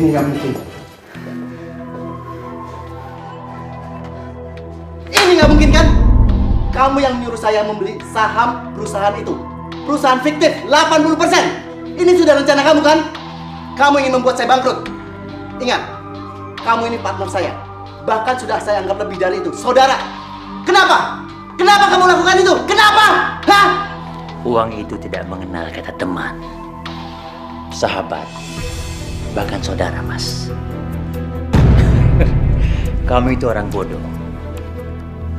Ini nggak mungkin. Ini nggak mungkin kan? Kamu yang menyuruh saya membeli saham perusahaan itu. Perusahaan fiktif 80%. Ini sudah rencana kamu kan? Kamu ingin membuat saya bangkrut. Ingat, kamu ini partner saya. Bahkan sudah saya anggap lebih dari itu, saudara. Kenapa? Kenapa kamu lakukan itu? Kenapa? Hah? Uang itu tidak mengenal kata teman, sahabat, bahkan saudara, Mas. Kamu itu orang bodoh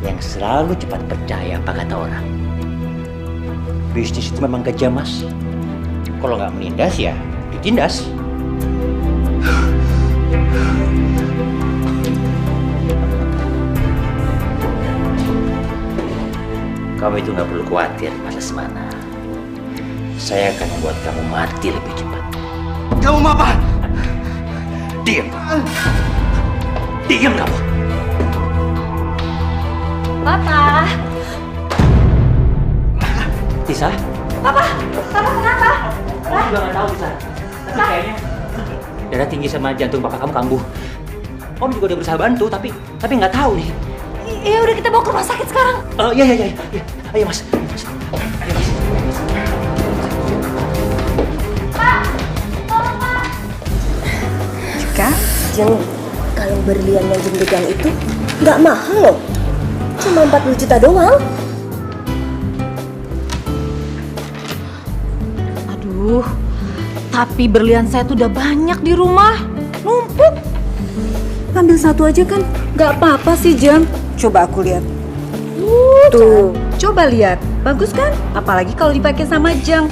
yang selalu cepat percaya apa kata orang. Bisnis itu memang kejam, Mas. Kalau nggak menindas ya ditindas. Kamu itu nggak perlu khawatir, Mas Lesmana. Saya akan membuat kamu mati lebih cepat. Kamu mau apa? Diam. Diam kamu. Papa. Tisa? Papa kenapa? Aku juga nggak tahu, Tisa. Tapi kayaknya darah tinggi sama jantung papa kamu kambuh. Om juga udah berusaha bantu, tapi nggak tahu nih. Ya udah, kita bawa ke rumah sakit sekarang. Iya. Ayo, Mas. Ayo, Mas. Pak, tolong Pak. Kak, Jeng, kalau berlian yang Jeng pegang itu nggak mahal loh. Cuma 40 juta doang. Aduh, tapi berlian saya tuh udah banyak di rumah. Numpuk. Ambil satu aja kan, nggak apa-apa sih Jeng. Coba aku lihat. Tuh, coba lihat. Bagus kan? Apalagi kalau dipakai sama Jeng.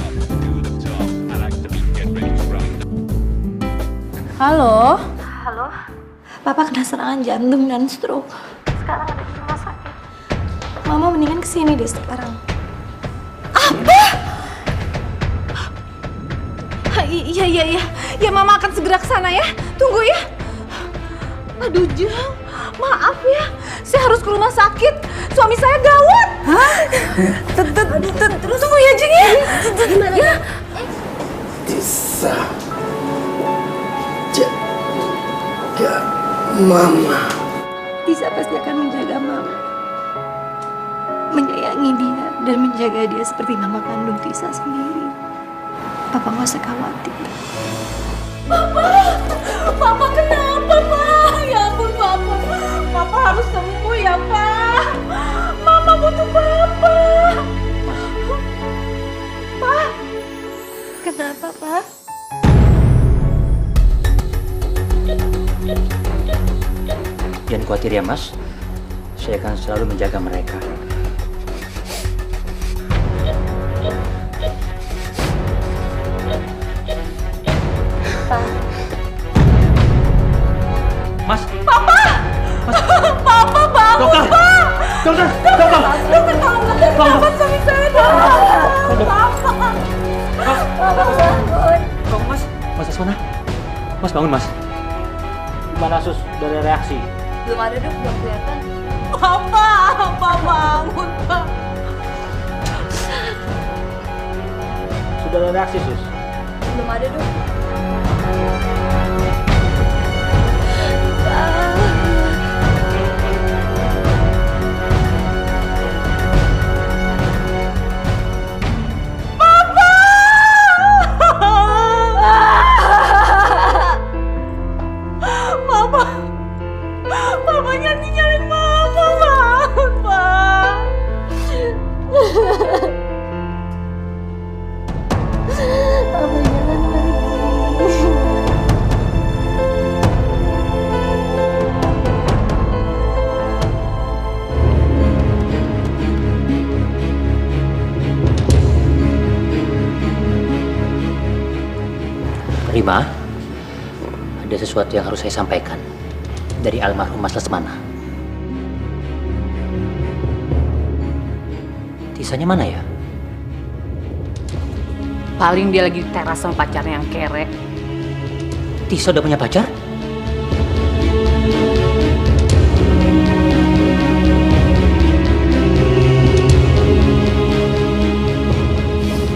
Halo. Halo, Papa kena serangan jantung dan stroke. Sekarang ada di rumah sakit. Mama mendingan kesini deh sekarang. Iya. Ya Mama akan segera ke sana ya. Tunggu ya. Aduh Jeng, maaf ya. Saya harus ke rumah sakit. Suami saya gawat. Hah? Terus tunggu ya Jeng ya. Gimana ya? Bisa jaga mama. Tisa pasti akan menjaga Mama. Menyayangi dia dan menjaga dia seperti Mama kandung Tisa sendiri. Papa nggak usah khawatir. Papa kenapa, Pak? Ya ampun, Papa. Papa harus sembuh ya, Pak. Mama butuh Papa. Pak. Kenapa, Pak? Jangan khawatir ya, Mas. Saya akan selalu menjaga mereka. Mas. Papa bangun, Dokter. Pak. Dokter. Dokter tolong dokter. Papa suami saya dong. Papa. Bangun, Mas. Mas Lesmana. Mas bangun, Mas. Gimana, Sus? Udah ada reaksi? Belum ada dok, belum kelihatan. Papa bangun, Pak. Sudah ada reaksi, Sus? Belum ada dok. Papanya tinggalin Mama, bangun, Pak. Mama jangan pergi. Rima, ada sesuatu yang harus saya sampaikan dari almarhum Mas Lesmana. Tisanya mana ya? Paling dia lagi di teras sama pacarnya yang kere. Tisa udah punya pacar?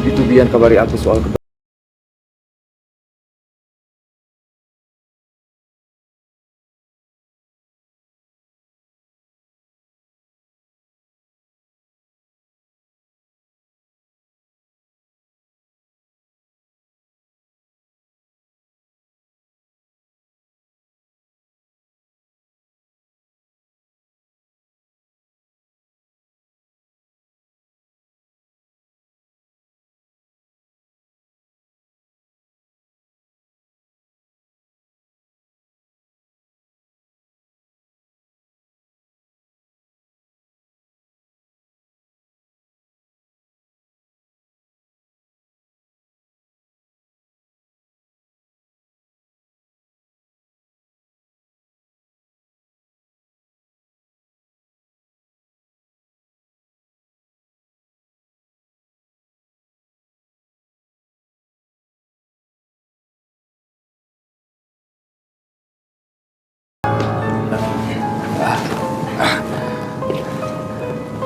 Itu Bian kabari aku soal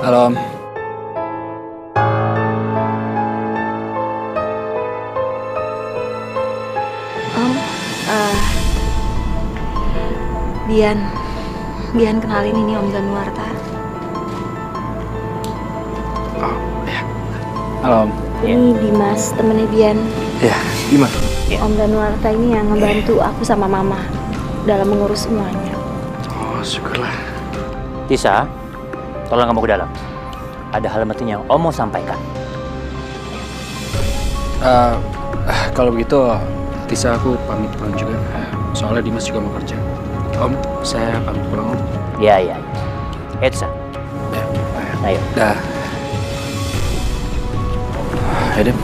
Halo, Om. Om, Bian kenalin ini Om Danuarta. Oh, ya. Halo, Om. Ini Dimas, temennya Bian. Ya, gimana? Om Danuarta ini yang ngebantu aku sama Mama dalam mengurus semuanya. Oh, syukurlah. Tisa, tolong kamu ke dalam. Ada hal penting yang Om mau sampaikan. Kalau begitu, Tisa aku pamit pulang juga. Soalnya Dimas juga mau kerja. Om, saya pamit pulang, Om. Ya. Tisa, Ya, ayo. dah. Ya, Dim.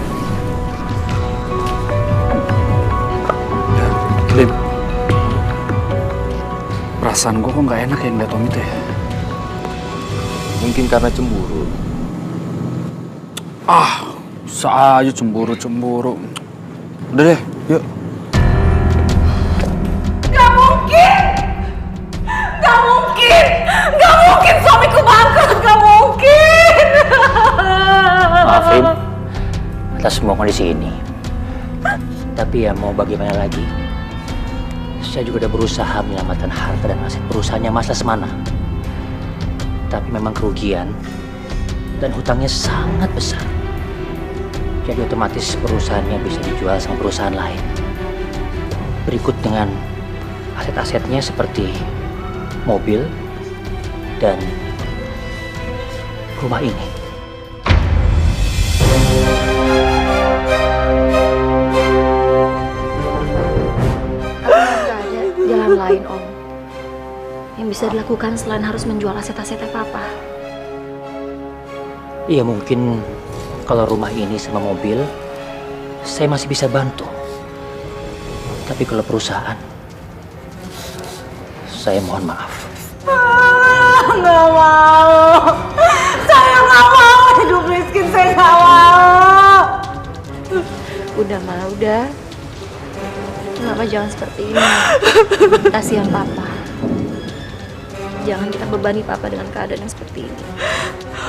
Ya, Dim. Perasaan gue kok nggak enak ya ngeliat Om itu ya. Mungkin karena cemburu. Bisa aja cemburu. Udah deh, yuk. Gak mungkin! Gak mungkin suamiku bangkrut! Gak mungkin! Maaf, Rim, atas semua kondisi ini. Tapi ya mau bagaimana lagi? Saya juga udah berusaha menyelamatkan harta dan aset perusahaannya Mas Lesmana. Tapi memang kerugian dan hutangnya sangat besar. Jadi otomatis perusahaannya bisa dijual sama perusahaan lain. Berikut dengan aset-asetnya seperti mobil dan rumah ini. Nggak ada jalan lain, Om, yang bisa dilakukan selain harus menjual aset-asetnya Papa. Iya, mungkin kalau rumah ini sama mobil saya masih bisa bantu. Tapi kalau perusahaan, saya mohon maaf. Nggak mau! Saya nggak mau hidup miskin, saya nggak mau! Udah, Ma, udah. Kenapa jangan seperti ini? Kasihan Papa. Jangan kita bebani Papa dengan keadaan yang seperti ini.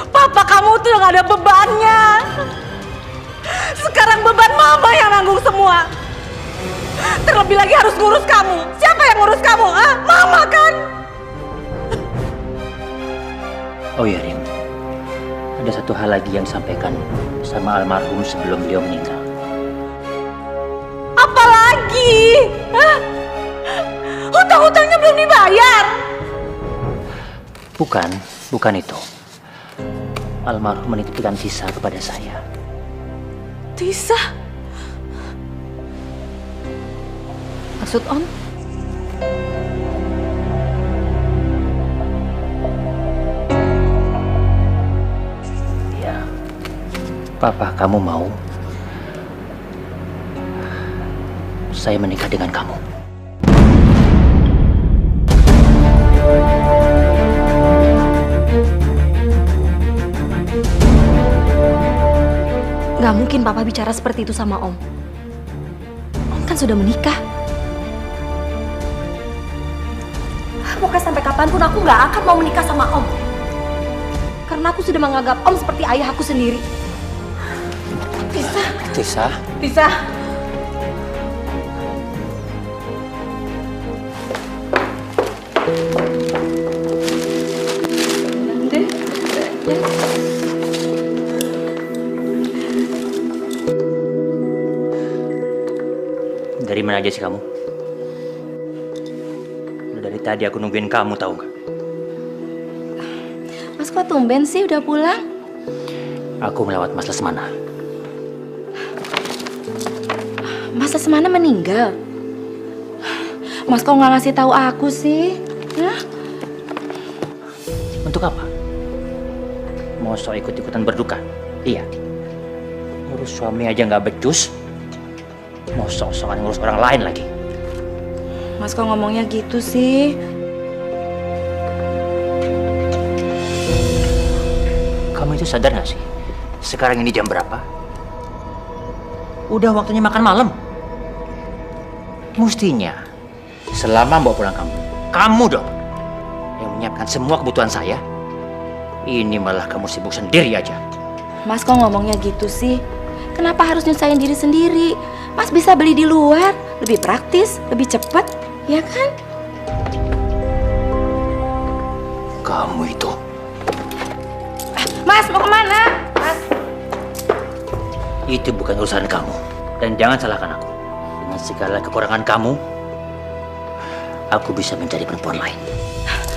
Papa kamu tuh yang ada bebannya. Sekarang beban Mama yang nanggung semua. Terlebih lagi harus ngurus kamu. Siapa yang ngurus kamu? Mama kan? Oh iya, Rim. Ada satu hal lagi yang disampaikan sama almarhum sebelum beliau meninggal. Apalagi? Hutang-hutangnya belum dibayar. Bukan itu. Almarhum menitipkan Tisa kepada saya. Tisa? Maksud Om? Ya, Papa kamu mau saya menikah dengan kamu. Gak mungkin Papa bicara seperti itu sama Om. Om kan sudah menikah. Pokoknya sampai kapanpun aku gak akan mau menikah sama Om. Karena aku sudah menganggap Om seperti ayah aku sendiri. Tisa? Tisa? Dari mana aja sih kamu? Udah dari tadi aku nungguin kamu, tahu nggak? Mas kok tumben sih udah pulang? Aku melewat Mas Lesmana. Mas Lesmana meninggal? Mas kok nggak ngasih tahu aku sih? Hah? Untuk apa? Mau sok ikut-ikutan berduka? Iya. Ngurus suami aja nggak becus. Mau sok-sokan ngurus orang lain lagi. Mas kok ngomongnya gitu sih? Kamu itu sadar nggak sih? Sekarang ini jam berapa? Udah waktunya makan malam. Mestinya selama bawa pulang kamu dong yang menyiapkan semua kebutuhan saya. Ini malah kamu sibuk sendiri aja. Mas kok ngomongnya gitu sih? Kenapa harus nyusahin diri sendiri? Mas bisa beli di luar, lebih praktis, lebih cepat, ya kan? Kamu itu. Mas mau kemana? Mas. Itu bukan urusan kamu. Dan jangan salahkan aku. Dengan segala kekurangan kamu, aku bisa mencari perempuan lain.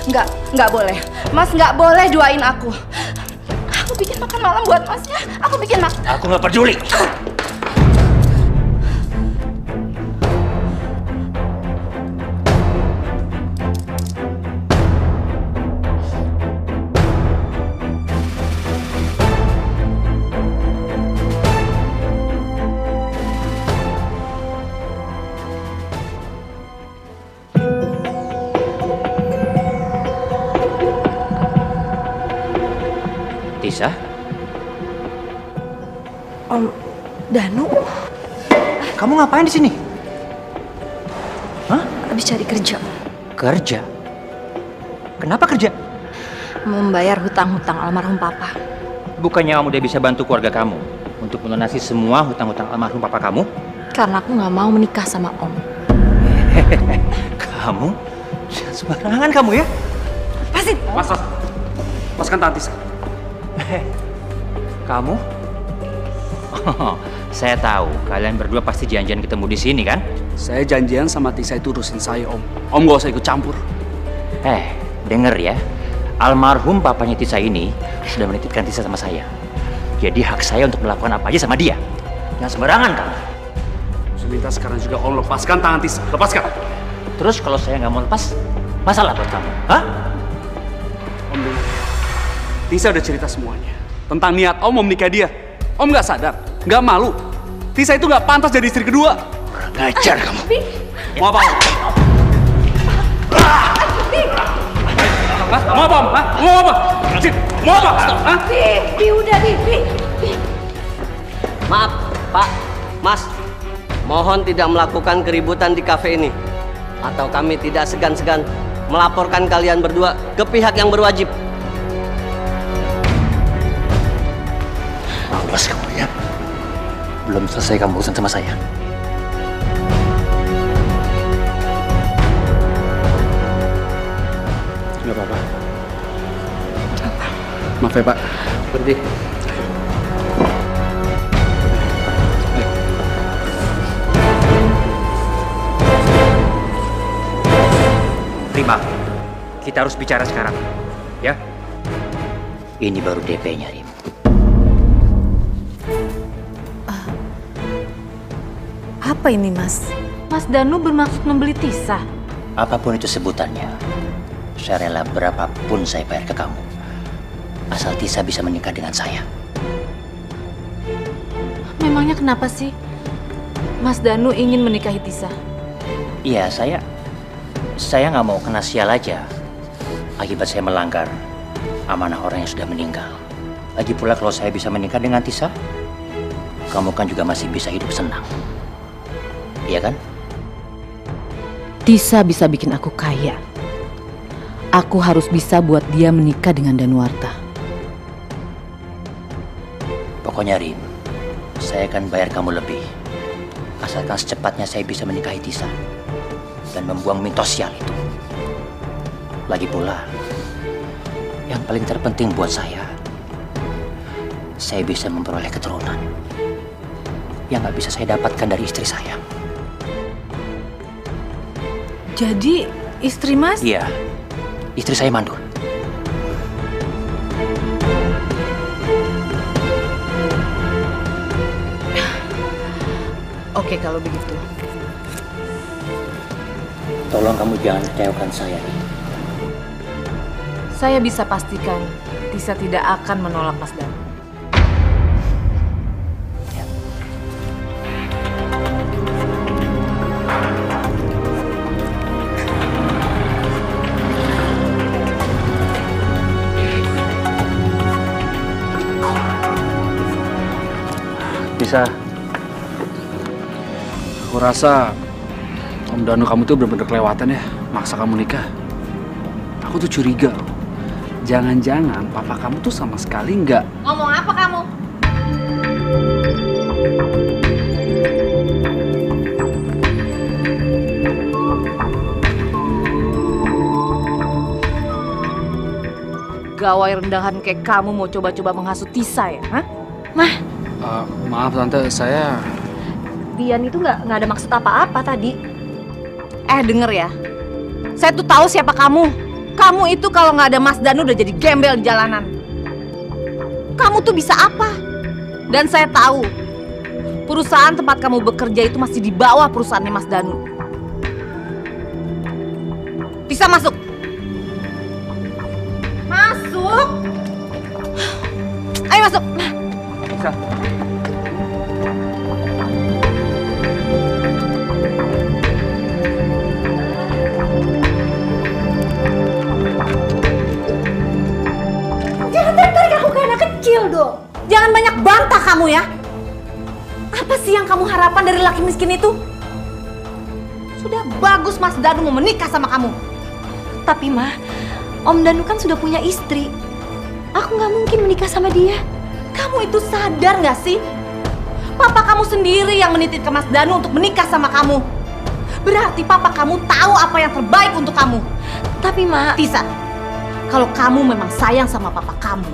Nggak boleh. Mas nggak boleh duain aku. Aku bikin makan malam buat masnya. Aku bikin makan. Aku nggak peduli. Tisa? Om Danu, Kamu ngapain di sini? Hah? habis cari kerja. Kerja? Kenapa kerja? Membayar hutang-hutang almarhum papa. Bukannya kamu udah bisa bantu keluarga kamu untuk melunasi semua hutang-hutang almarhum papa kamu? Karena aku nggak mau menikah sama Om. Kamu? Sembarangan kamu ya? Lepasin! Mas. Lepaskan Tangan Tisa. Kamu? Oh, saya tahu kalian berdua pasti janjian ketemu di sini kan? Saya janjian sama Tisa itu urusin saya, Om. Om gak usah ikut campur. Denger ya. Almarhum papanya Tisa ini sudah menitipkan Tisa sama saya. Jadi hak saya untuk melakukan apa aja sama dia. Jangan sembarangan kamu. Saya minta sekarang juga Om lepaskan tangan Tisa. Lepaskan. Terus kalau saya nggak mau lepas, masalah buat kamu, hah? Om dengar. Tisa udah cerita semuanya tentang niat Om mau menikah dia. Om nggak sadar, nggak malu. Tisa itu nggak pantas jadi istri kedua. Kurang ajar kamu. Mau apa? Om? Hah? Mau apa? Om? Hah? Mau apa? Cip, mau apa? Hah? Bi, udah Bi. Maaf, Pak, Mas. Mohon tidak melakukan keributan di kafe ini. Atau kami tidak segan-segan melaporkan kalian berdua ke pihak yang berwajib. Awas kamu ya. Belum selesai kamu urusan sama saya. Nggak apa-apa. Maaf ya, Pak. Berhenti. Terima. Kita harus bicara sekarang. Ya? Ini baru DP-nya, Rim. Apa ini, Mas? Mas Danu bermaksud membeli Tisa. Apapun itu sebutannya, saya rela berapapun saya bayar ke kamu. Asal Tisa bisa menikah dengan saya. Memangnya kenapa sih Mas Danu ingin menikahi Tisa? Iya, saya nggak mau kena sial aja akibat saya melanggar amanah orang yang sudah meninggal. Lagi pula kalau saya bisa menikah dengan Tisa, kamu kan juga masih bisa hidup senang. Iya kan? Tisa bisa bikin aku kaya. Aku harus bisa buat dia menikah dengan Danuarta. Pokoknya Rim, saya akan bayar kamu lebih. Asalkan secepatnya saya bisa menikahi Tisa dan membuang mitos sial itu. Lagi pula, yang paling terpenting buat saya bisa memperoleh keturunan yang nggak bisa saya dapatkan dari istri saya. Jadi istri Mas? Iya, istri saya mandul. Oke kalau begitu. Tolong kamu jangan kecewakan saya, Rim. Saya bisa pastikan Tisa tidak akan menolak Mas Danu. Tisa, aku rasa Om Danu kamu tuh bener-bener kelewatan ya maksa kamu nikah. Aku tuh curiga loh. jangan-jangan papa kamu tuh sama sekali nggak. Ngomong apa kamu? Gawai rendahan kayak kamu mau coba-coba menghasut Tisa ya? Hah? Maaf tante, saya... Dian itu nggak ada maksud apa-apa tadi. Denger ya. Saya tuh tahu siapa kamu. Kamu itu kalau nggak ada Mas Danu udah jadi gembel di jalanan. Kamu tuh bisa apa? Dan saya tahu perusahaan tempat kamu bekerja itu masih di bawah perusahaannya Mas Danu. Bisa masuk. Masuk. Ayo masuk. Bisa. Jangan tarik aku kayak anak kecil dong. Jangan banyak bantah kamu ya. Apa sih yang kamu harapkan dari laki miskin itu? Sudah bagus Mas Danu mau menikah sama kamu. Tapi Ma, Om Danu kan sudah punya istri. Aku nggak mungkin menikah sama dia. Kamu itu sadar nggak sih? Papa kamu sendiri yang menitipkan Mas Danu untuk menikah sama kamu. Berarti papa kamu tahu apa yang terbaik untuk kamu. Tapi Ma, Tisa, kalau kamu memang sayang sama papa kamu,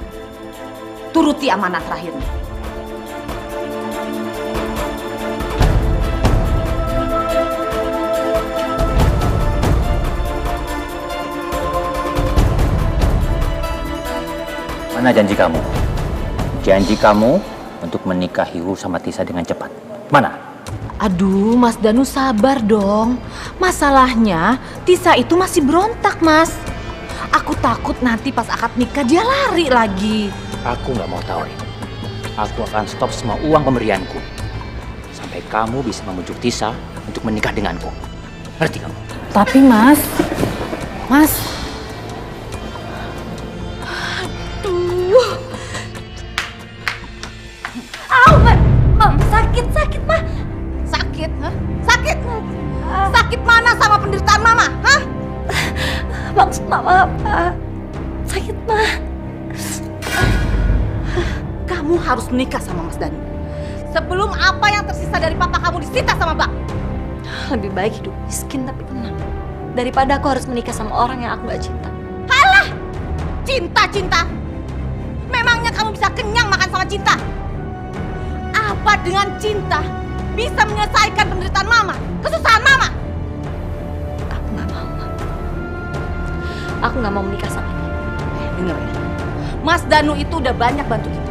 turuti amanat terakhirnya. Mana janji kamu? Janji kamu untuk menikahi Hu sama Tisa dengan cepat. Mana? Aduh, Mas Danu sabar dong. Masalahnya, Tisa itu masih berontak, Mas. Aku takut nanti pas akad nikah dia lari lagi. Aku nggak mau tahu, Rin. Aku akan stop semua uang pemberianku. Sampai kamu bisa membujuk Tisa untuk menikah denganku. Ngerti kamu? Tapi Mas, Sakit, Ma. Sakit, hah? Sakit? Sakit mana sama penderitaan Mama, hah? maksud Mama apa? Sakit Ma. Kamu harus menikah sama Mas Danu. Sebelum apa yang tersisa dari papa kamu disita sama Bang. Lebih baik hidup miskin tapi tenang daripada aku harus menikah sama orang yang aku gak cinta. Halah! Cinta. Memangnya kamu bisa kenyang makan sama cinta? Apa dengan cinta bisa menyelesaikan penderitaan Mama? Kesusahan Mama? Aku gak mau Ma. Aku gak mau menikah sama dia. Dengar ya. Mas Danu itu udah banyak bantu kita.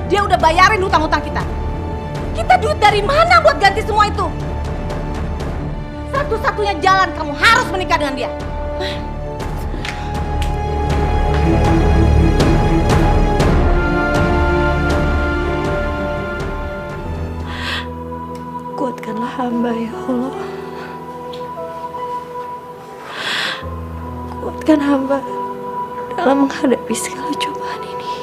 Dia udah bayarin hutang-hutang kita. Kita duit dari mana buat ganti semua itu? Satu-satunya jalan kamu harus menikah dengan dia. Kuatkanlah hamba ya Allah. Kuatkan hamba dalam menghadapi segala cobaan ini.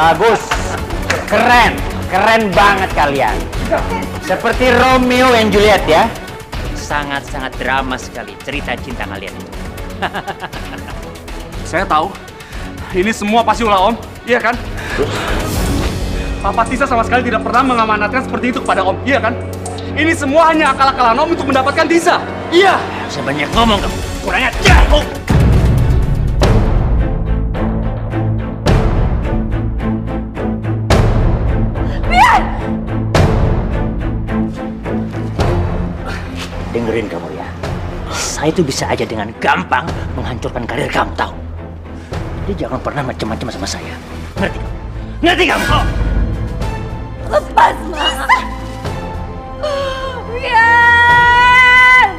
Bagus. Keren. Keren banget kalian. Seperti Romeo and Juliet ya. Sangat-sangat drama sekali cerita cinta kalian itu. Saya tahu. Ini semua pasti ulah Om. Iya kan? Papa Tisa sama sekali tidak pernah mengamanatkan seperti itu kepada Om. Iya kan? Ini semua hanya akal-akalan Om untuk mendapatkan Tisa. Iya. Sebanyak ngomong kamu. Kurang ajar. Dengerin kamu ya. Saya itu bisa aja dengan gampang menghancurkan karir kamu, tahu? Jadi jangan pernah macam-macam sama saya. Ngerti? Ngerti kamu? Oh. Lepas, Mas. Bian!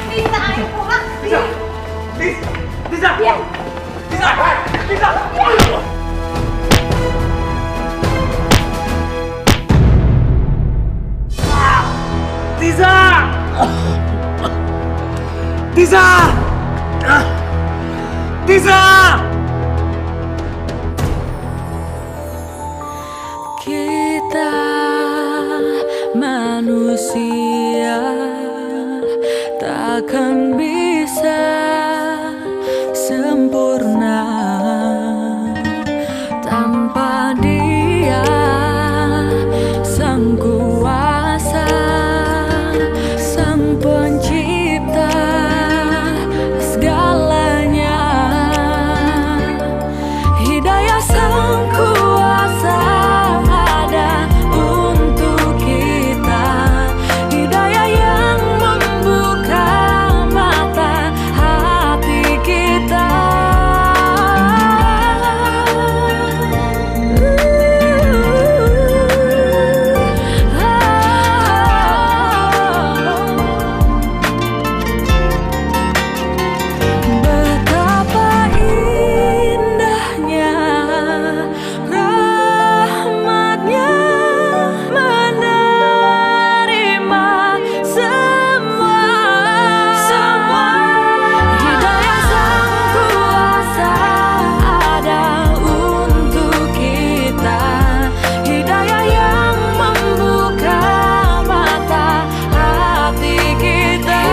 Tisa, ayo pulang. Tisa! Tisa! Bian! Tisa! Tisa! Tisa! Tisa! Tisa! Kita manusia takkan bisa sempurna tanpa Dia Sang Kuasa, Sang Pencipta segalanya. Hidayah Sang Kuasa ada untuk kita. Hidayah yang membuka mata hati kita. Betapa indahnya rahmatnya menerima semua. Hidayah Sang Kuasa ada untuk kita. Hidayah yang membuka mata hati kita.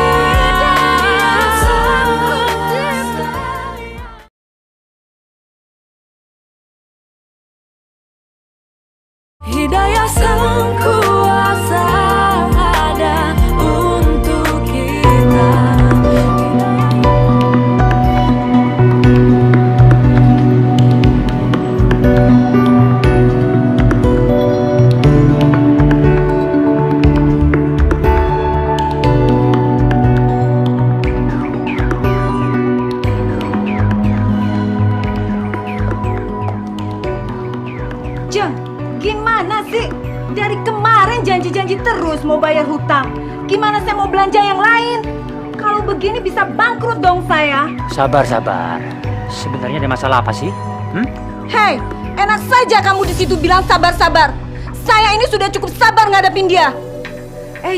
Hidayah Sang Kuasa ada untuk kita. Jeng, gimana sih? Dari kemarin janji-janji terus mau bayar hutang. Gimana saya mau belanja yang lain? Kalau begini bisa bangkrut dong saya. Sabar, sabar. Sebenarnya ada masalah apa sih? Hei, enak saja kamu di situ bilang sabar-sabar. Saya ini sudah cukup sabar ngadepin dia.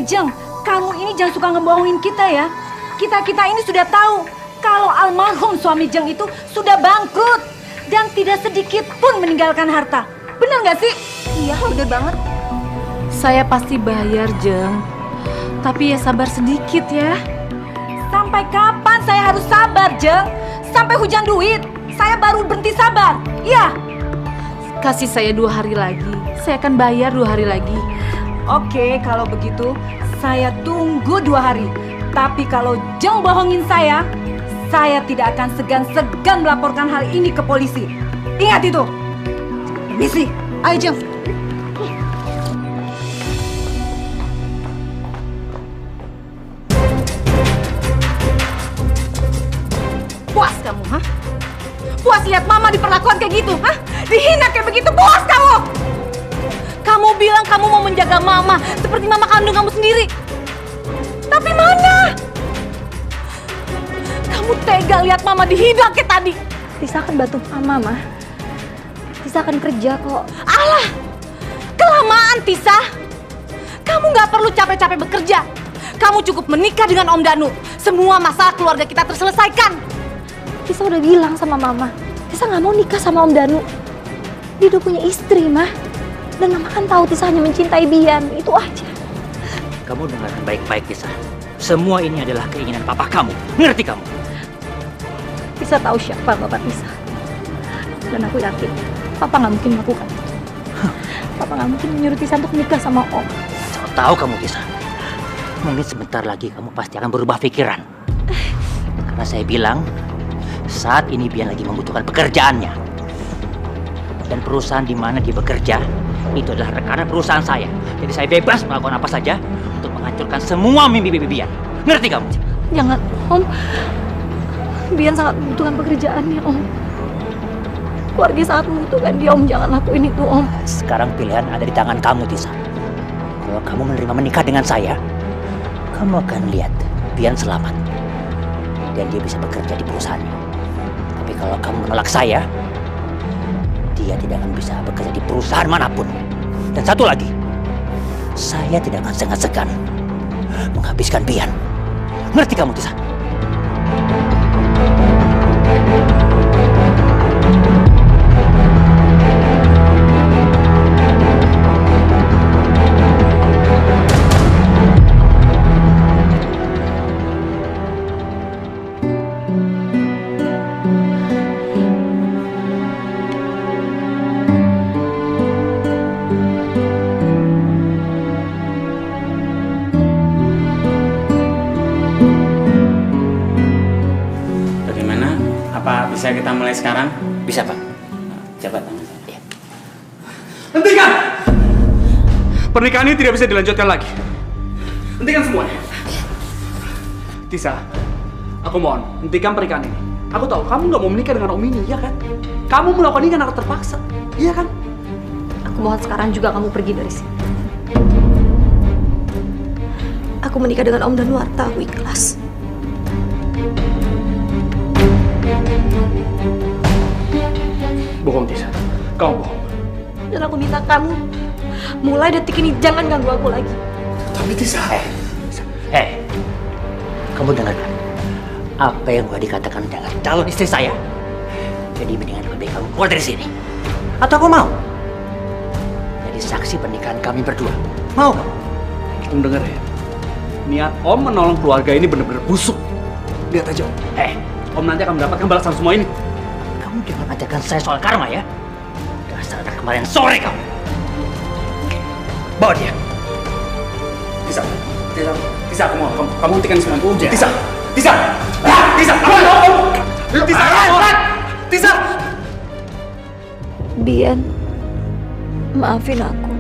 Jeng, kamu ini jangan suka ngebohongin kita ya. Kita ini sudah tahu kalau almarhum suami Jeng itu sudah bangkrut dan tidak sedikit pun meninggalkan harta. Bener nggak sih? Iya, bener banget. Saya pasti bayar, Jeng. Tapi ya sabar sedikit ya. Sampai kapan saya harus sabar, Jeng? Sampai hujan duit, saya baru berhenti sabar. Iya. Kasih saya 2 hari lagi. Saya akan bayar 2 hari lagi. Oke, kalau begitu saya tunggu 2 hari. Tapi kalau Jeng bohongin saya tidak akan segan-segan melaporkan hal ini ke polisi. Ingat itu. Misi, ayo Jeng. Puas kamu, hah? Puas lihat mama diperlakukan kayak gitu, hah? Dihina kayak begitu, puas kamu? Kamu bilang kamu mau menjaga mama seperti mama kandung kamu sendiri. Tapi mana? Kamu tega lihat mama dihina kayak tadi. Tisa akan bantu mama, Ma. Tisa akan kerja kok. Alah, kelamaan Tisa. Kamu nggak perlu capek-capek bekerja. Kamu cukup menikah dengan Om Danu. Semua masalah keluarga kita terselesaikan. Tisa udah bilang sama mama, Tisa nggak mau nikah sama Om Danu. Dia udah punya istri, Mah. Dan Mama kan tahu Tisa hanya mencintai Bian, itu aja. Kamu dengarkan baik-baik, Tisa. Semua ini adalah keinginan papa kamu. Ngerti kamu? Tisa tahu siapa Bapak Tisa. Dan aku yakin, Papa nggak mungkin melakukan itu. Papa nggak mungkin menyuruh Tisa untuk menikah sama Om. So tahu kamu, Tisa. Mungkin sebentar lagi kamu pasti akan berubah pikiran. Karena saya bilang, saat ini Bian lagi membutuhkan pekerjaannya. Dan perusahaan di mana dia bekerja, itu adalah rekanan perusahaan saya. Jadi saya bebas melakukan apa saja untuk menghancurkan semua mimpi Bian. Ngerti kamu? Jangan, Om. Bian sangat membutuhkan pekerjaannya, Om. Keluarga sangat membutuhkan dia, Om. Jangan lakuin itu, Om. Sekarang pilihan ada di tangan kamu, Tisa. Kalau kamu menerima menikah dengan saya, kamu akan lihat Bian selamat. Dan dia bisa bekerja di perusahaannya. Tapi kalau kamu menolak saya, dia tidak akan bisa bekerja di perusahaan manapun. Dan satu lagi, saya tidak akan segan-segan menghabiskan Bian. Ngerti kamu, Tisa? Bisa kita mulai sekarang? Bisa, Pak. Coba tangan saya. Hentikan! Pernikahan ini tidak bisa dilanjutkan lagi. Hentikan semuanya. Tisa, aku mohon, hentikan pernikahan ini. Aku tahu kamu nggak mau menikah dengan Om ini, iya kan? Kamu melakukan ini karena terpaksa, iya kan? Aku mohon sekarang juga kamu pergi dari sini. Aku menikah dengan Om Danuarta, aku ikhlas. Bohong, Tisa. Kau bohong. Dan aku minta kamu, mulai detik ini jangan ganggu aku lagi. Tapi Tisa... Kamu dengarkan apa yang gua dikatakan dengan calon istri saya. Jadi mendingan lebih baik kamu keluar dari sini. Atau aku mau jadi saksi pernikahan kami berdua. Mau kamu? Om denger ya. Niat Om menolong keluarga ini benar-benar busuk. Lihat aja, Om. Om nanti akan mendapatkan balasan semua ini. Kamu jangan ajarkan saya soal karma ya. Dasar anak kemarin sore kamu. Bawa dia. Tisa, aku mau. Kamu hentikan semua. Tisa, kamu mau. Tisa. Bian, maafin aku.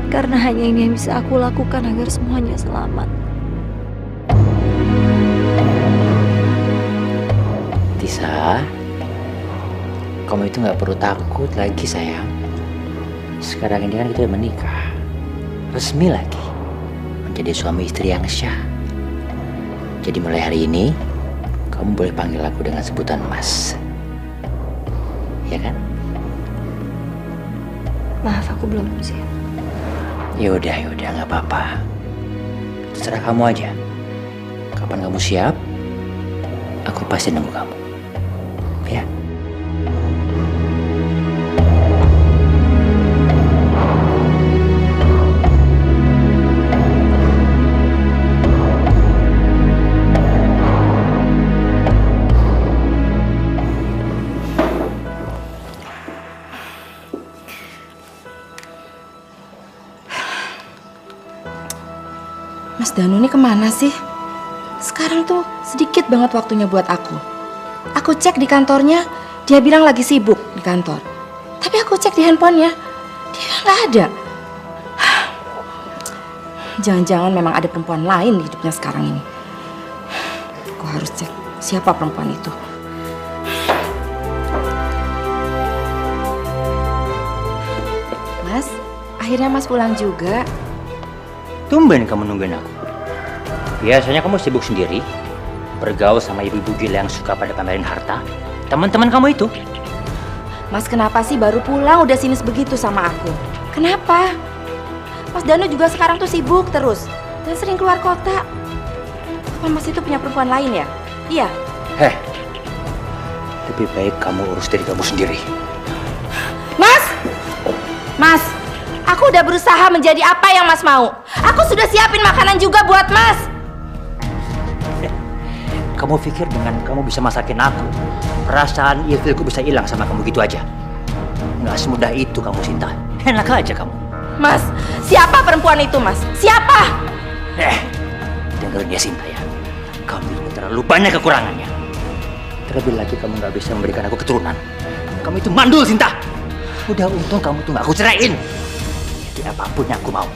Karena hanya ini yang bisa aku lakukan agar semuanya selamat. Tisa, kamu itu nggak perlu takut lagi sayang. Sekarang ini kan kita udah menikah, resmi lagi, menjadi suami istri yang syah. Jadi mulai hari ini, kamu boleh panggil aku dengan sebutan Mas, ya kan? Maaf, aku belum siap. Yaudah, nggak apa-apa. Terserah kamu aja. Kapan kamu siap, aku pasti nunggu kamu. Ya. Mas Danu ini kemana sih? Sekarang tuh sedikit banget waktunya buat aku. Aku cek di kantornya, dia bilang lagi sibuk di kantor. Tapi aku cek di handphonenya, dia nggak ada. Jangan-jangan memang ada perempuan lain di hidupnya sekarang ini. Aku harus cek siapa perempuan itu. Mas, akhirnya Mas pulang juga. Tumben kamu nungguin aku. Biasanya kamu sibuk sendiri, bergaul sama ibu-ibu gila yang suka pada pamerin harta. Teman-teman kamu itu. Mas kenapa sih baru pulang udah sinis begitu sama aku? Kenapa? Mas Danu juga sekarang tuh sibuk terus dan sering keluar kota. Apa Mas itu punya perempuan lain ya? Iya. Lebih baik kamu urus diri kamu sendiri. Mas, aku udah berusaha menjadi apa yang Mas mau. Aku sudah siapin makanan juga buat Mas. Kamu pikir dengan kamu bisa masakin aku, perasaan ilfilku bisa hilang sama kamu gitu aja? Nggak semudah itu kamu, Sinta. Enak aja kamu. Mas, siapa perempuan itu, Mas? Siapa? Dengerin ya, Sinta ya. Kamu itu terlalu banyak kekurangannya. Terlebih lagi kamu nggak bisa memberikan aku keturunan. Kamu itu mandul, Sinta. Udah untung kamu tuh nggak aku ceraiin. Jadi apapun yang aku mau,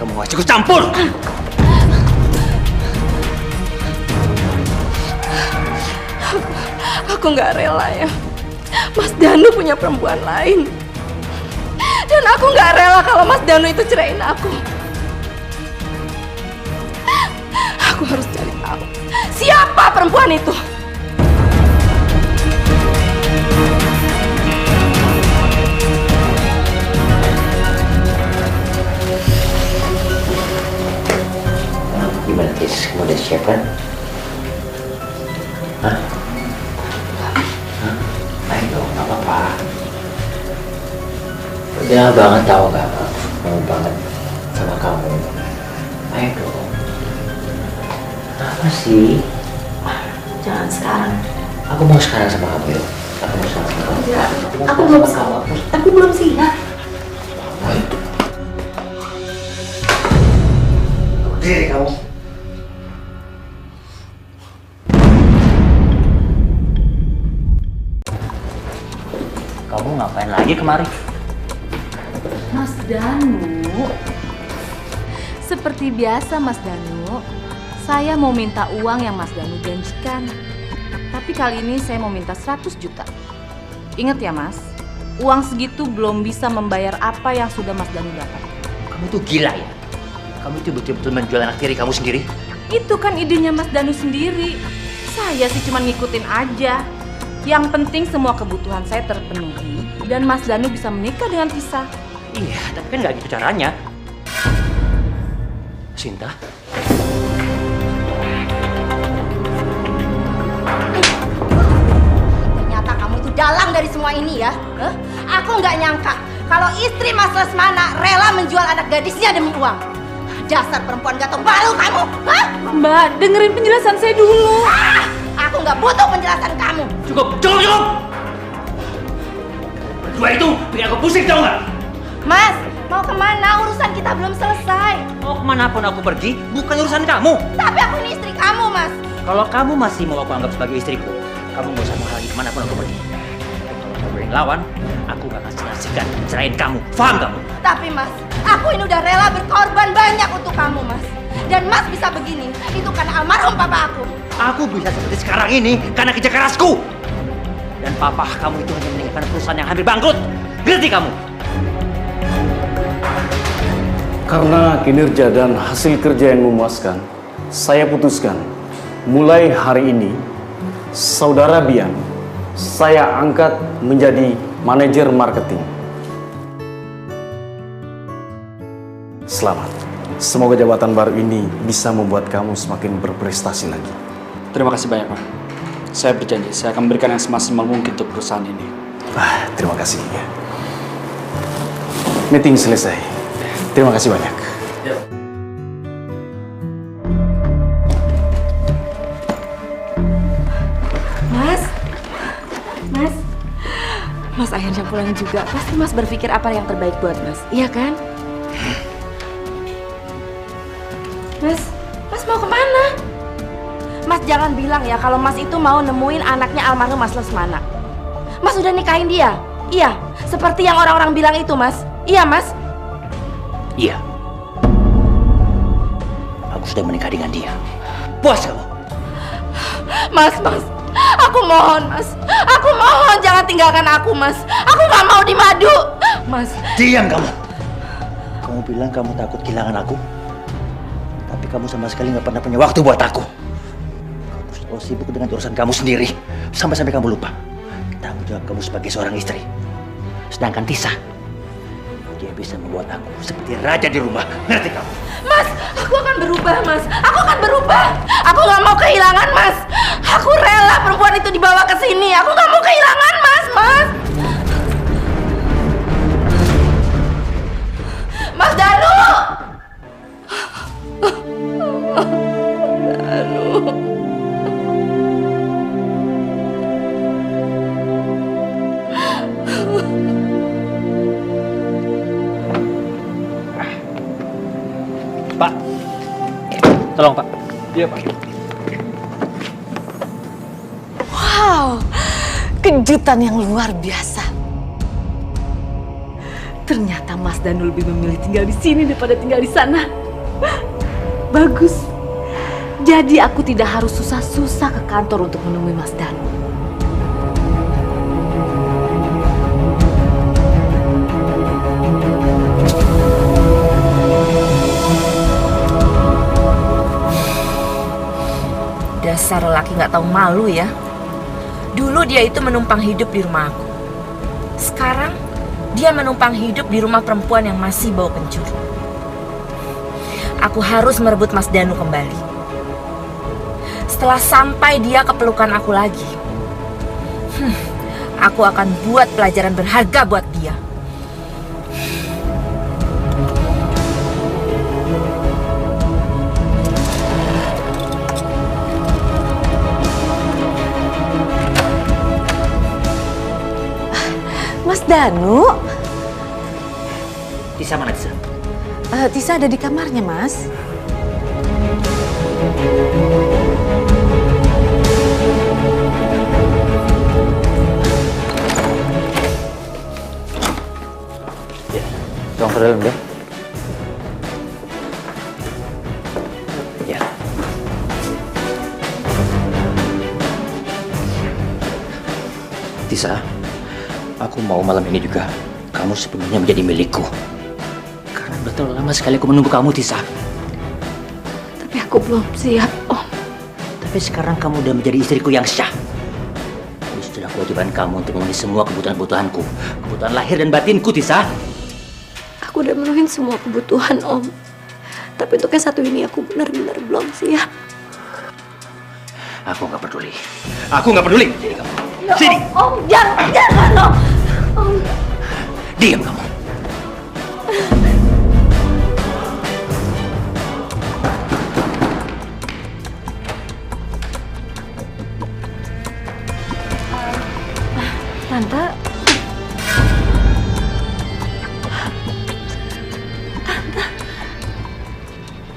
kamu nggak ikut campur. Aku nggak rela ya. Mas Danu punya perempuan lain. Dan aku nggak rela kalau Mas Danu itu ceraiin aku. Aku harus cari tahu siapa perempuan itu. Gimana, Tis? Kamu udah siap kan? Hah? Ayo dong, nggak apa-apa. Udah banget tahu nggak? Mau banget sama kamu. Ayo dong. Apa sih? Jangan sekarang. Aku mau sekarang sama kamu, yuk. Aku mau sekarang sama kamu. Enggak, Aku belum siap. Diri kamu. Kamu ngapain lagi kemari? Mas Danu. Seperti biasa Mas Danu, saya mau minta uang yang Mas Danu janjikan. Tapi kali ini saya mau minta 100 juta. Ingat ya Mas, uang segitu belum bisa membayar apa yang sudah Mas Danu dapat. Kamu tuh gila ya? Kamu itu betul-betul menjual anak tiri kamu sendiri? Itu kan idenya Mas Danu sendiri. Saya sih cuma ngikutin aja. Yang penting semua kebutuhan saya terpenuhi dan Mas Danu bisa menikah dengan Tisa. Iya, tapi kan nggak gitu caranya. Sinta? Ternyata kamu itu dalang dari semua ini ya. Aku nggak nyangka kalau istri Mas Lesmana rela menjual anak gadisnya demi uang. Dasar perempuan gak tau malu kamu. Hah? Mbak, dengerin penjelasan saya dulu. Aku nggak butuh penjelasan kamu. Cukup! Berdua itu bikin aku pusing, tau nggak? Mas, mau kemana? Urusan kita belum selesai. Mau kemanapun aku pergi, bukan urusan kamu. Tapi aku ini istri kamu, Mas. Kalau kamu masih mau aku anggap sebagai istriku, kamu nggak usah menghalangi kemanapun aku pergi. Kalau kamu yang lawan, aku gak akan segan-segan mencerain kamu. Paham kamu? Tapi Mas, aku ini udah rela berkorban banyak untuk kamu, Mas. Dan Mas bisa begini, itu karena almarhum papa aku. Aku bisa seperti sekarang ini karena kerja kerasku. Dan papa kamu itu hanya meninggalkan perusahaan yang hampir bangkrut. Ngerti kamu? Karena kinerja dan hasil kerja yang memuaskan, saya putuskan mulai hari ini Saudara Bian saya angkat menjadi manajer marketing. Selamat. Semoga jabatan baru ini bisa membuat kamu semakin berprestasi lagi. Terima kasih banyak, Pak. Saya berjanji, saya akan memberikan yang semaksimal mungkin untuk perusahaan ini. Terima kasih. Meeting selesai. Terima kasih banyak. Mas akhirnya pulang juga. Pasti Mas berpikir apa yang terbaik buat Mas, iya kan? Mas mau kemana? Mas jangan bilang ya kalau Mas itu mau nemuin anaknya almarhum Mas Lesmana. Mas udah nikahin dia? Iya, seperti yang orang-orang bilang itu, Mas. Iya, Mas? Iya. Aku sudah menikah dengan dia. Puas kamu? Mas, aku mohon, Mas. Aku mohon jangan tinggalkan aku, Mas. Aku gak mau dimadu. Mas. Diam kamu. Kamu bilang kamu takut kehilangan aku. Tapi kamu sama sekali gak pernah punya waktu buat aku. Kamu selalu sibuk dengan urusan kamu sendiri. Sampai-sampai kamu lupa tanggung jawab kamu sebagai seorang istri. Sedangkan Tisa, dia bisa membuat aku seperti raja di rumah. Ngerti kamu? Mas, aku akan berubah, Mas. Aku akan berubah. Aku gak mau kehilangan, Mas. Aku rela perempuan itu dibawa ke sini. Aku gak mau kehilangan, Mas. Tolong Pak. Iya Pak. Wow, kejutan yang luar biasa. Ternyata Mas Danu lebih memilih tinggal di sini daripada tinggal di sana. Bagus. Jadi aku tidak harus susah-susah ke kantor untuk menemui Mas Danu. Dasar lelaki nggak tahu malu ya. Dulu dia itu menumpang hidup di rumah aku. Sekarang dia menumpang hidup di rumah perempuan yang masih bau kencur. Aku harus merebut Mas Danu kembali. Setelah sampai dia ke pelukan aku lagi, aku akan buat pelajaran berharga buat dia. Mas Danu? Tisa mana Tisa? Tisa ada di kamarnya, Mas. Tolong ke dalam deh. Ya. Tisa, aku mau malam ini juga kamu sepenuhnya menjadi milikku. Karena udah terlalu lama sekali aku menunggu kamu, Tisa. Tapi aku belum siap, Om. Tapi sekarang kamu udah menjadi istriku yang sah. Ini sudah kewajiban kamu untuk memenuhi semua kebutuhan-kebutuhanku. Kebutuhan lahir dan batinku, Tisa. Aku udah menuhin semua kebutuhan Om. Tapi untuk yang satu ini aku benar-benar belum siap. Aku nggak peduli. Aku nggak peduli. Jadi kamu. Ya, Sini. Om, jangan Om. Om. Diam kamu. Tante.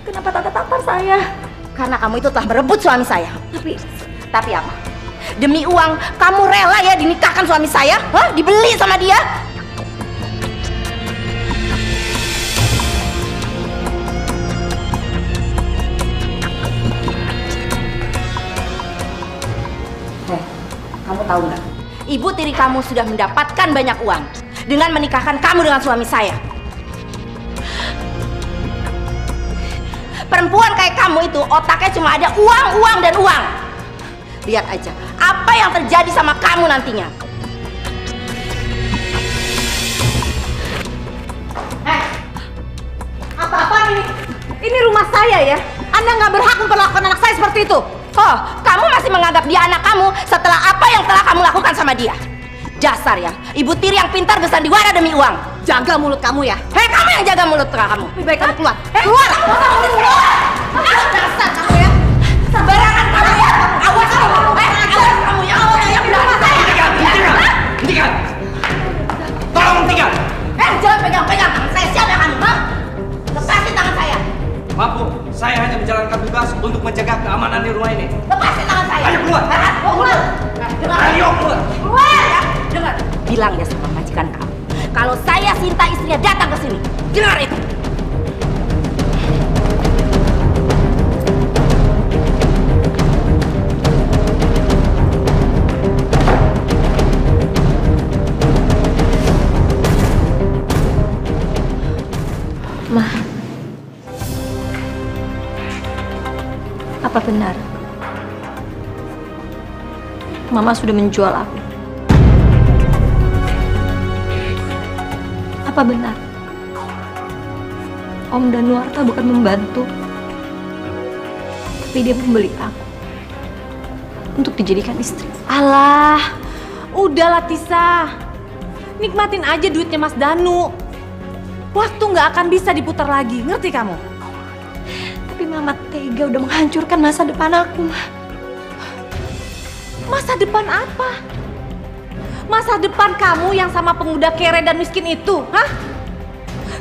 Kenapa Tante tampar saya? Karena kamu itu telah merebut suami saya. Tapi apa? Demi uang, kamu rela ya dinikahkan suami saya? Hah? Dibeli sama dia? Kamu tahu nggak? Ibu tiri kamu sudah mendapatkan banyak uang dengan menikahkan kamu dengan suami saya. Perempuan kayak kamu itu otaknya cuma ada uang, uang, dan uang. Lihat aja apa yang terjadi sama kamu nantinya. Apa-apaan ini? Ini rumah saya ya. Anda nggak berhak memperlakukan anak saya seperti itu. Oh, kamu masih menganggap dia anak kamu setelah apa yang telah kamu lakukan sama dia. Dasar ya, ibu tiri yang pintar bersandiwara demi uang. Jaga mulut kamu ya. Hei, kamu yang jaga mulut kamu. Lebih baik kamu keluar. Keluar! Keluar! Dasar kamu ya. Sembarangan kamu ya. Awas kamu. Awas kamu ya. Yang berani saya. Hentikan! Tolong hentikan! Jangan pegang-pegang tangan saya. Siapa kamu? Lepasin tangan saya. Maaf Bu, saya hanya menjalankan tugas untuk menjaga keamanan di rumah ini. Lepasin tangan saya. Ayo keluar. Keluar. Dengar. Ayo keluar. Keluar ya. Dengar. Bilang ya sama majikan kamu. Kalau saya Sinta istrinya datang ke sini. Dengar itu. Ma, apa benar Mama sudah menjual aku? Apa benar Om Danuarta bukan membantu, tapi dia membeli aku untuk dijadikan istri? Alah, udahlah Tisa. Nikmatin aja duitnya Mas Danu. Waktu nggak akan bisa diputar lagi, ngerti kamu? Tapi Mama tega udah menghancurkan masa depan aku, Ma. Masa depan apa? Masa depan kamu yang sama pemuda kere dan miskin itu, hah?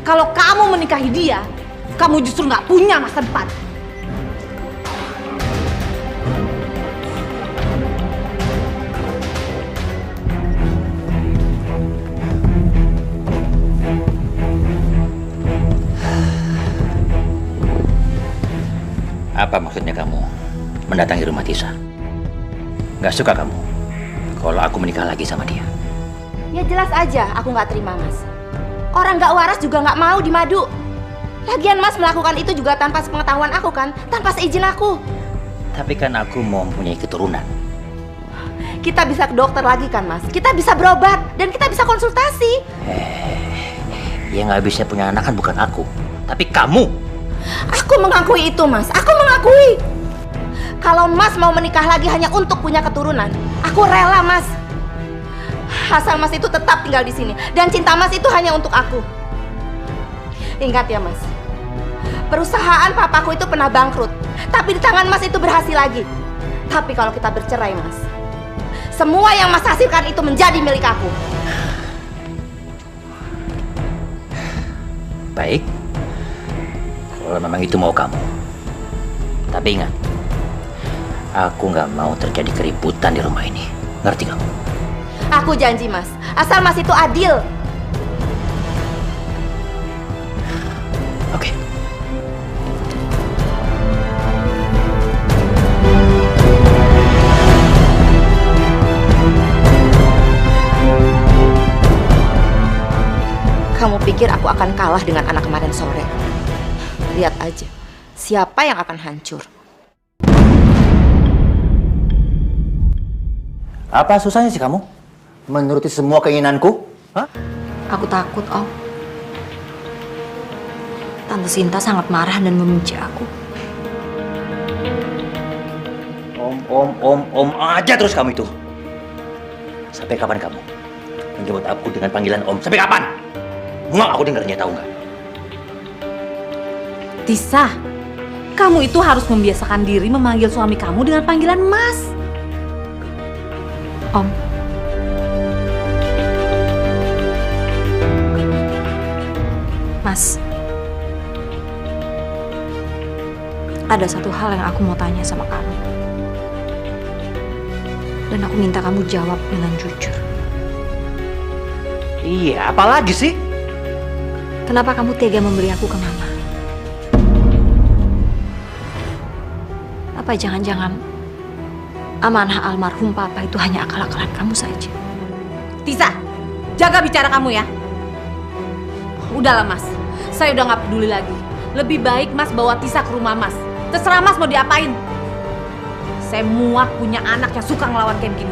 Kalau kamu menikahi dia, kamu justru nggak punya masa depan. Apa maksudnya kamu mendatangi rumah Tisa? Gak suka kamu kalau aku menikah lagi sama dia? Ya jelas aja aku nggak terima, Mas. Orang nggak waras juga nggak mau dimadu. Lagian Mas melakukan itu juga tanpa sepengetahuan aku kan, tanpa seizin aku. Tapi kan aku mau mempunyai keturunan. Kita bisa ke dokter lagi kan, Mas? Kita bisa berobat dan kita bisa konsultasi. Yang nggak bisa punya anak kan bukan aku, tapi kamu. Aku mengakui itu, Mas. Aku mengakui. Kalau Mas mau menikah lagi hanya untuk punya keturunan, aku rela, Mas. Asal Mas itu tetap tinggal di sini dan cinta Mas itu hanya untuk aku. Ingat ya, Mas. Perusahaan papaku itu pernah bangkrut, tapi di tangan Mas itu berhasil lagi. Tapi kalau kita bercerai, Mas, semua yang Mas hasilkan itu menjadi milik aku. Baik, kalau memang itu mau kamu. Tapi ingat, aku nggak mau terjadi keributan di rumah ini. Ngerti kamu? Aku janji, Mas, asal Mas itu adil. Oke. Kamu pikir aku akan kalah dengan anak kemarin sore? Lihat aja, siapa yang akan hancur. Apa susahnya sih kamu menuruti semua keinginanku? Hah? Aku takut, Om. Tante Sinta sangat marah dan membenci aku. Om aja terus kamu itu. Sampai kapan kamu menjemput aku dengan panggilan Om? Sampai kapan? Muak aku dengarnya, tahu nggak? Tisa, kamu itu harus membiasakan diri memanggil suami kamu dengan panggilan Mas. Om, Mas, ada satu hal yang aku mau tanya sama kamu. Dan aku minta kamu jawab dengan jujur. Iya, apalagi sih? Kenapa kamu tega memberi aku ke Mama? Apa jangan-jangan amanah almarhum Papa itu hanya akal-akalan kamu saja? Tisa, jaga bicara kamu ya. Udahlah, Mas. Saya udah nggak peduli lagi. Lebih baik Mas bawa Tisa ke rumah Mas. Terserah Mas mau diapain. Saya muak punya anak yang suka ngelawan kayak gini.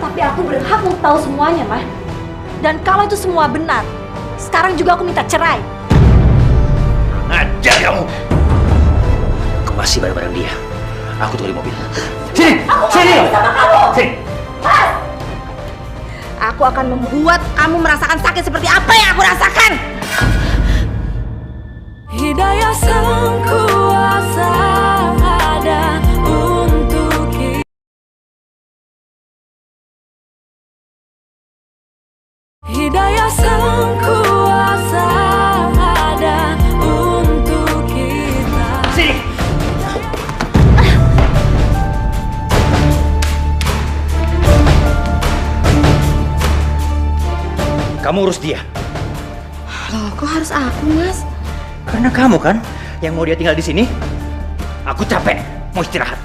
Tapi aku berhak untuk tahu semuanya, Mah. Dan kalau itu semua benar, sekarang juga aku minta cerai. Ngajar kamu. Kemasi barang-barang dia. Aku tunggu di mobil. Sini, sini, sini. Aku akan membuat kamu merasakan sakit seperti apa yang aku rasakan. Hidayah sang kuasa ada untuk kita. Hidayah sang kuasa ada untuk kita. Sini. Kamu urus dia. Loh, kok harus aku, Mas? Karena kamu kan yang mau dia tinggal di sini. Aku capek, mau istirahat.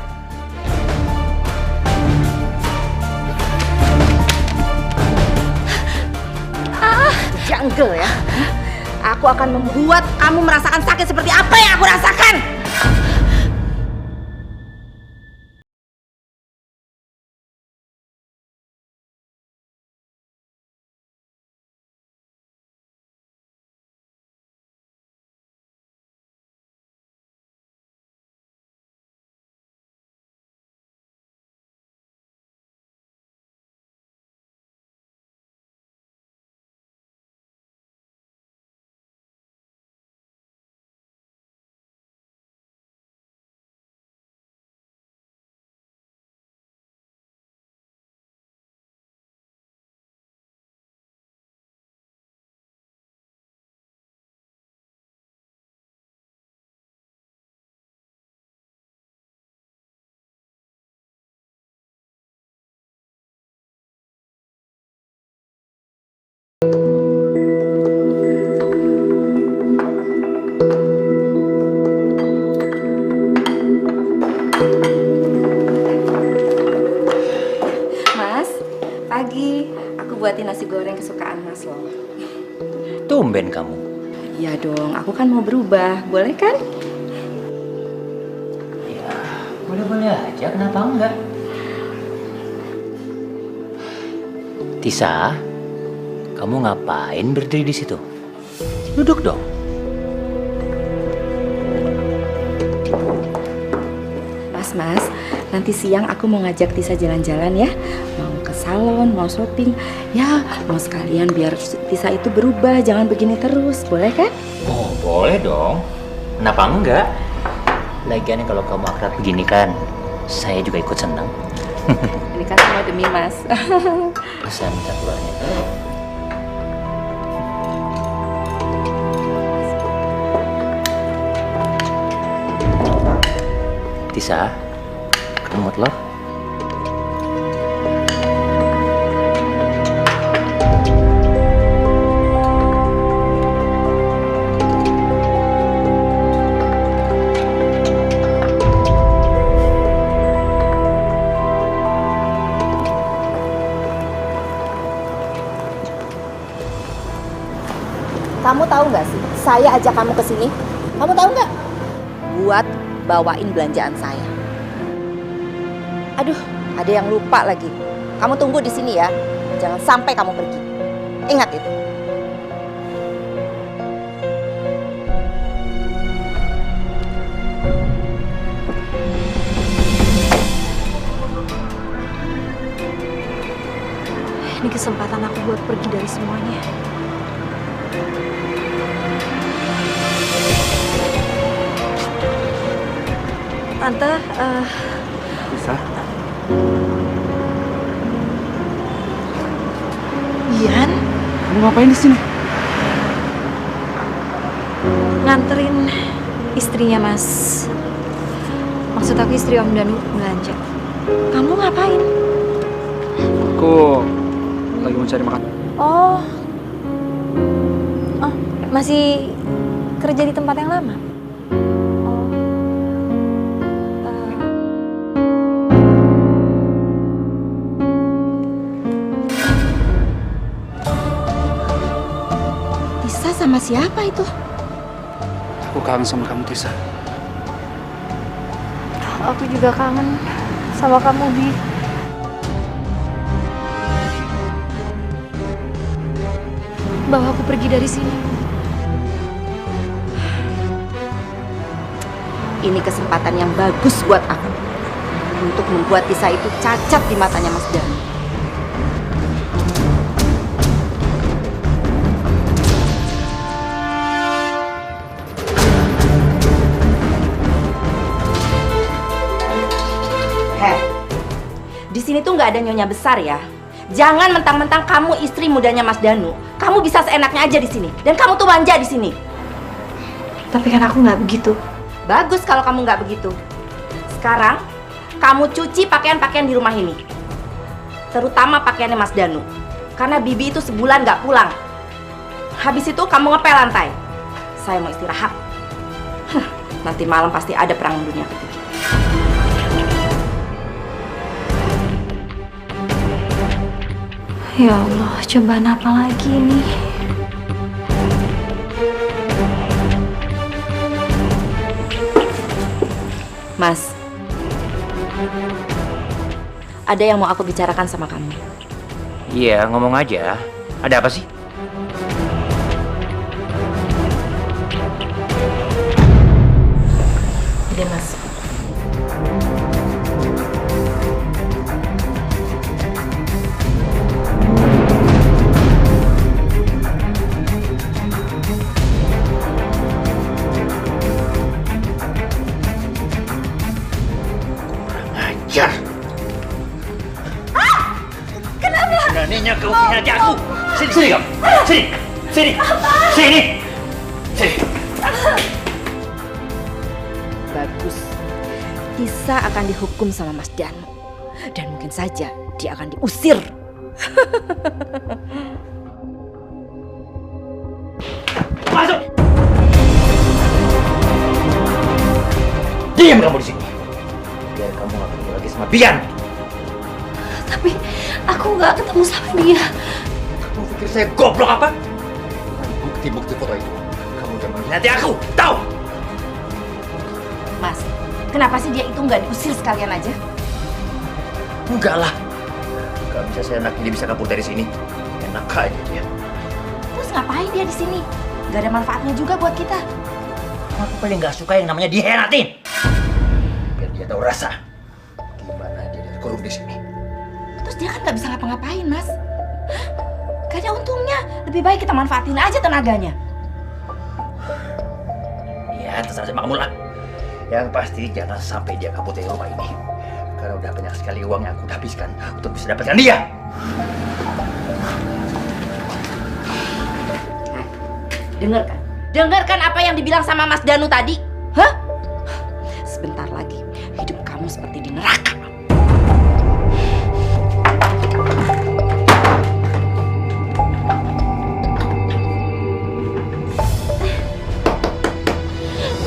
Jungle ya. Aku akan membuat kamu merasakan sakit seperti apa yang aku rasakan. tumben kamu. Iya dong, aku kan mau berubah, boleh kan? Ya, boleh-boleh aja, kenapa enggak? Tisa, kamu ngapain berdiri di situ? Duduk dong. Mas, nanti siang aku mau ngajak Tisa jalan-jalan ya. Mau ke salon, mau shopping. Ya, mau sekalian biar Tisa itu berubah, jangan begini terus. Boleh kan? Oh, boleh dong. Kenapa enggak? Lagian kalau kamu akrab begini kan, saya juga ikut senang. Ini kan semua demi Mas. Saya minta keluarnya. Tisa, kamu mau telur? Kamu tahu nggak sih, saya ajak kamu ke sini. Kamu tahu nggak? Buat bawain belanjaan saya. Aduh, ada yang lupa lagi. Kamu tunggu di sini ya. Jangan sampai kamu pergi. Ingat itu. Ini kesempatan aku buat pergi dari semuanya. Tante, Bisa? Ian Kamu ngapain di sini? nganterin istrinya Mas. Maksud aku istri Om Danu belanja. Kamu ngapain? Aku lagi mau cari makan. Oh, masih kerja di tempat yang lama? Tisa sama siapa itu? Aku kangen sama kamu, Tisa. Aku juga kangen sama kamu, Bi. Bawa aku pergi dari sini. Ini kesempatan yang bagus buat aku untuk membuat Tisa itu cacat di matanya Mas Danu. Di sini tuh nggak ada nyonya besar ya. Jangan mentang-mentang kamu istri mudanya Mas Danu, kamu bisa seenaknya aja di sini. Dan kamu tuh manja di sini. Tapi kan aku nggak begitu. Bagus kalau kamu nggak begitu. Sekarang kamu cuci pakaian-pakaian di rumah ini, terutama pakaiannya Mas Danu, karena Bibi itu sebulan nggak pulang. Habis itu kamu ngepel lantai. Saya mau istirahat. Nanti malam pasti ada perang dunia ketiga. Ya Allah, cobaan apa lagi nih? Mas, ada yang mau aku bicarakan sama kamu. Iya, ngomong aja. Ada apa sih? Udah Mas. Ajar. Kenapa? Beraninya kau menghajar aku. Sini, sini kamu. Sini, sini, sini, sini. Bagus. Tisa akan dihukum sama Mas Danu. Dan mungkin saja dia akan diusir. Masuk. Diam kamu di sini. Biar kamu gak ketemu lagi sama Bian. Tapi aku nggak ketemu sama dia. Kamu pikir saya goblok apa? bukti-bukti foto itu. Kamu jangan mengkhianati aku, tahu? Mas, kenapa sih dia itu nggak diusir sekalian aja? Enggak lah. Gak bisa saya enak dia bisa kabur dari sini. Enak aja dia. Terus ngapain dia di sini? Gak ada manfaatnya juga buat kita. Aku paling nggak suka yang namanya dihianatin. Biar dia tahu rasa gimana dia dikurung di sini. Terus dia kan nggak bisa ngapa-ngapain, Mas. Hah? Gak ada untungnya. Lebih baik kita manfaatin aja tenaganya. Ya, terserah sama kamu lah. Yang pasti jangan sampai dia kabur dari rumah ini. Karena udah banyak sekali uang yang aku habiskan untuk bisa dapatkan dia. Dengarkan. Dengarkan apa yang dibilang sama Mas Danu tadi. Hah? Sebentar lagi hidup kamu seperti di neraka.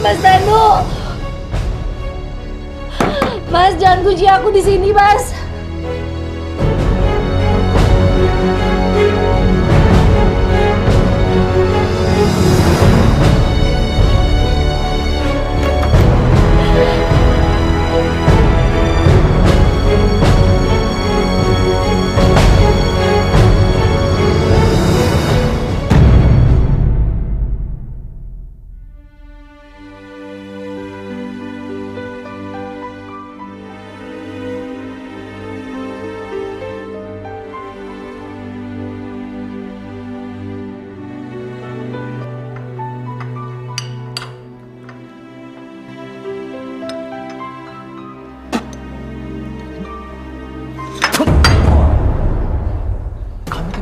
Mas Danu! Mas, jangan kunci aku di sini, Mas.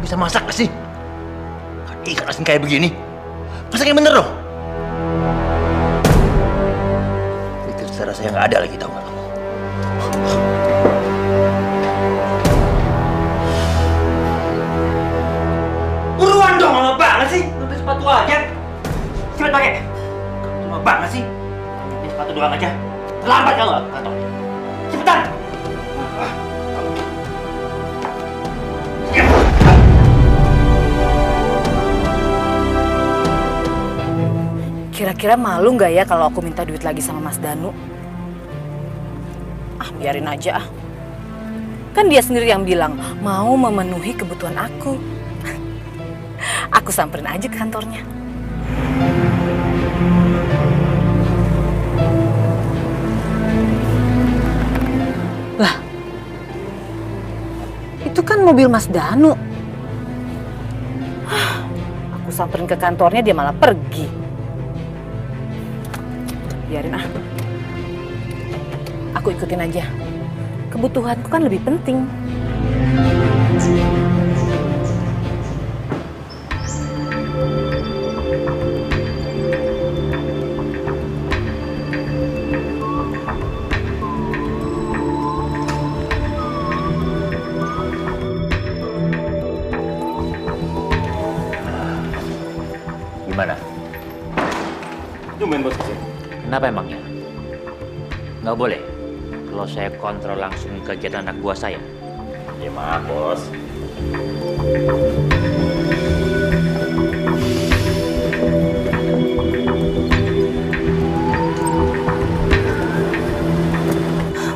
Bisa masak gak sih? Ikan asin kayak begini. Masak yang bener dong. Pikir saya rasa yang gak ada lagi, tau gak kamu? Buruan dong, lama banget sih. Lebih sepatu aja. Cepet pakai. Kamu lama banget sih. Lebih sepatu doang aja. Terlambat kalau nggak kantor. Cepetan. Kira-kira malu nggak ya kalau aku minta duit lagi sama Mas Danu? Ah, biarin aja ah. Kan dia sendiri yang bilang mau memenuhi kebutuhan aku. Aku samperin aja ke kantornya. Lah, itu kan mobil Mas Danu. Aku samperin ke kantornya dia malah pergi. Biarin ah. Aku ikutin aja. Kebutuhanku kan lebih penting. Gimana? Tumben bos kesini. Kenapa emangnya? Nggak boleh kalau saya kontrol langsung kegiatan anak buah saya. Ya maaf bos.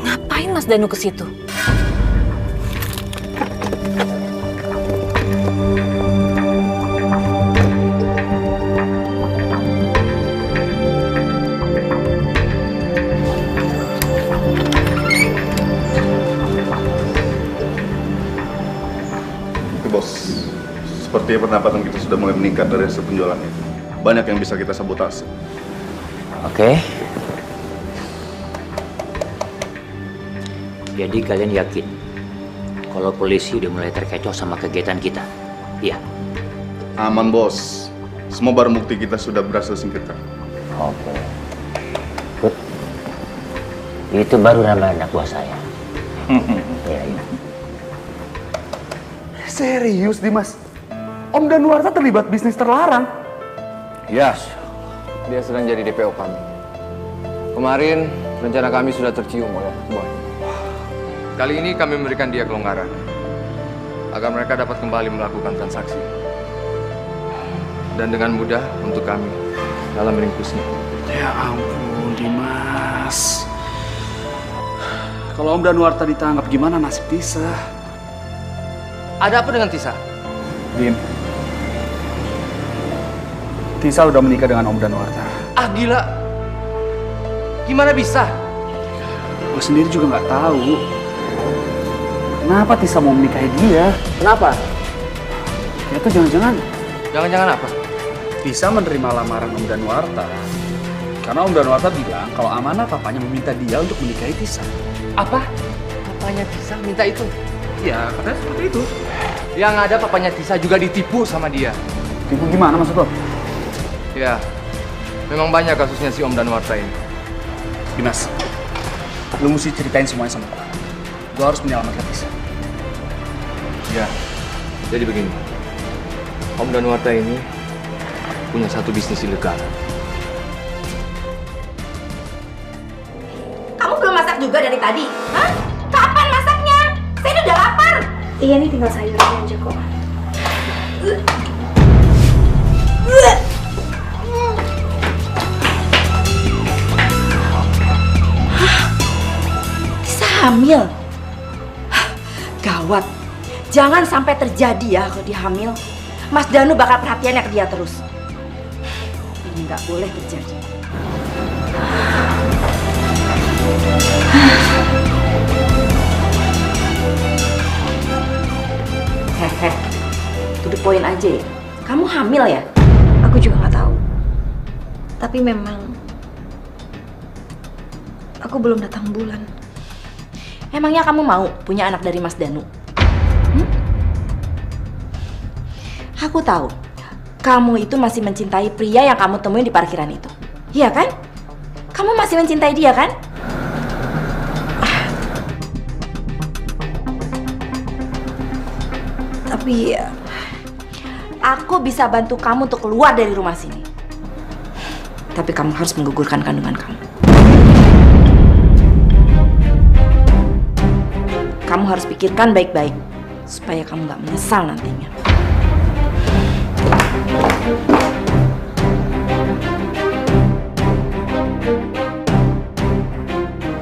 Ngapain Mas Danu ke situ? Bos, sepertinya pendapatan kita sudah mulai meningkat dari hasil penjualannya. Banyak yang bisa kita sabotase. Oke. Jadi kalian yakin kalau polisi udah mulai terkecoh sama kegiatan kita? Iya. Aman bos, semua barang bukti kita sudah berhasil singkirkan. Oke. Good. Itu baru nama anak buah saya. Iya, iya. Serius, Dimas? Om Danuarta terlibat bisnis terlarang? Yes, dia sedang jadi DPO kami. Kemarin, rencana kami sudah tercium oleh Boy. Kali ini kami memberikan dia kelonggaran, agar mereka dapat kembali melakukan transaksi. dan dengan mudah untuk kami dalam meringkusnya. Ya ampun, Dimas. Kalau Om Danuarta ditangkap, gimana nasib Tisa? Ada apa dengan Tisa? Dim, Tisa udah menikah dengan Om Danuarta. Ah gila, gimana bisa? Gue sendiri juga nggak tahu. Kenapa Tisa mau menikahi dia? Kenapa? Ya tuh jangan-jangan Jangan-jangan apa? Tisa menerima lamaran Om Danuarta. Karena Om Danuarta bilang kalau amanah papanya meminta dia untuk menikahi Tisa. Apa? Papanya Tisa minta itu? Ya, katanya seperti itu. Yang ada papanya Tisa juga ditipu sama dia. Tipu gimana maksud lo? Ya, memang banyak kasusnya si Om Danuarta ini. Dimas, lu mesti ceritain semuanya sama gue. Gue harus menyelamatkan Tisa. Ya, jadi begini. Om Danuarta ini punya satu bisnis ilegal. Kamu belum masak juga dari tadi? Hah? Kapan masaknya? Saya udah lapar. Iya nih tinggal sayurnya aja kok. Tisa hamil? Gawat. Jangan sampai terjadi ya kalau dia hamil. Mas Danu bakal perhatiannya ke dia terus. Ini nggak boleh terjadi. Hehe, to the point aja ya. Kamu hamil ya? Aku juga nggak tahu. Tapi memang aku belum datang bulan. Emangnya kamu mau punya anak dari Mas Danu? Aku tahu, kamu itu masih mencintai pria yang kamu temuin di parkiran itu. Iya kan? Kamu masih mencintai dia kan? Tapi aku bisa bantu kamu untuk keluar dari rumah sini. Tapi kamu harus menggugurkan kandungan kamu. Kamu harus pikirkan baik-baik supaya kamu nggak menyesal nantinya.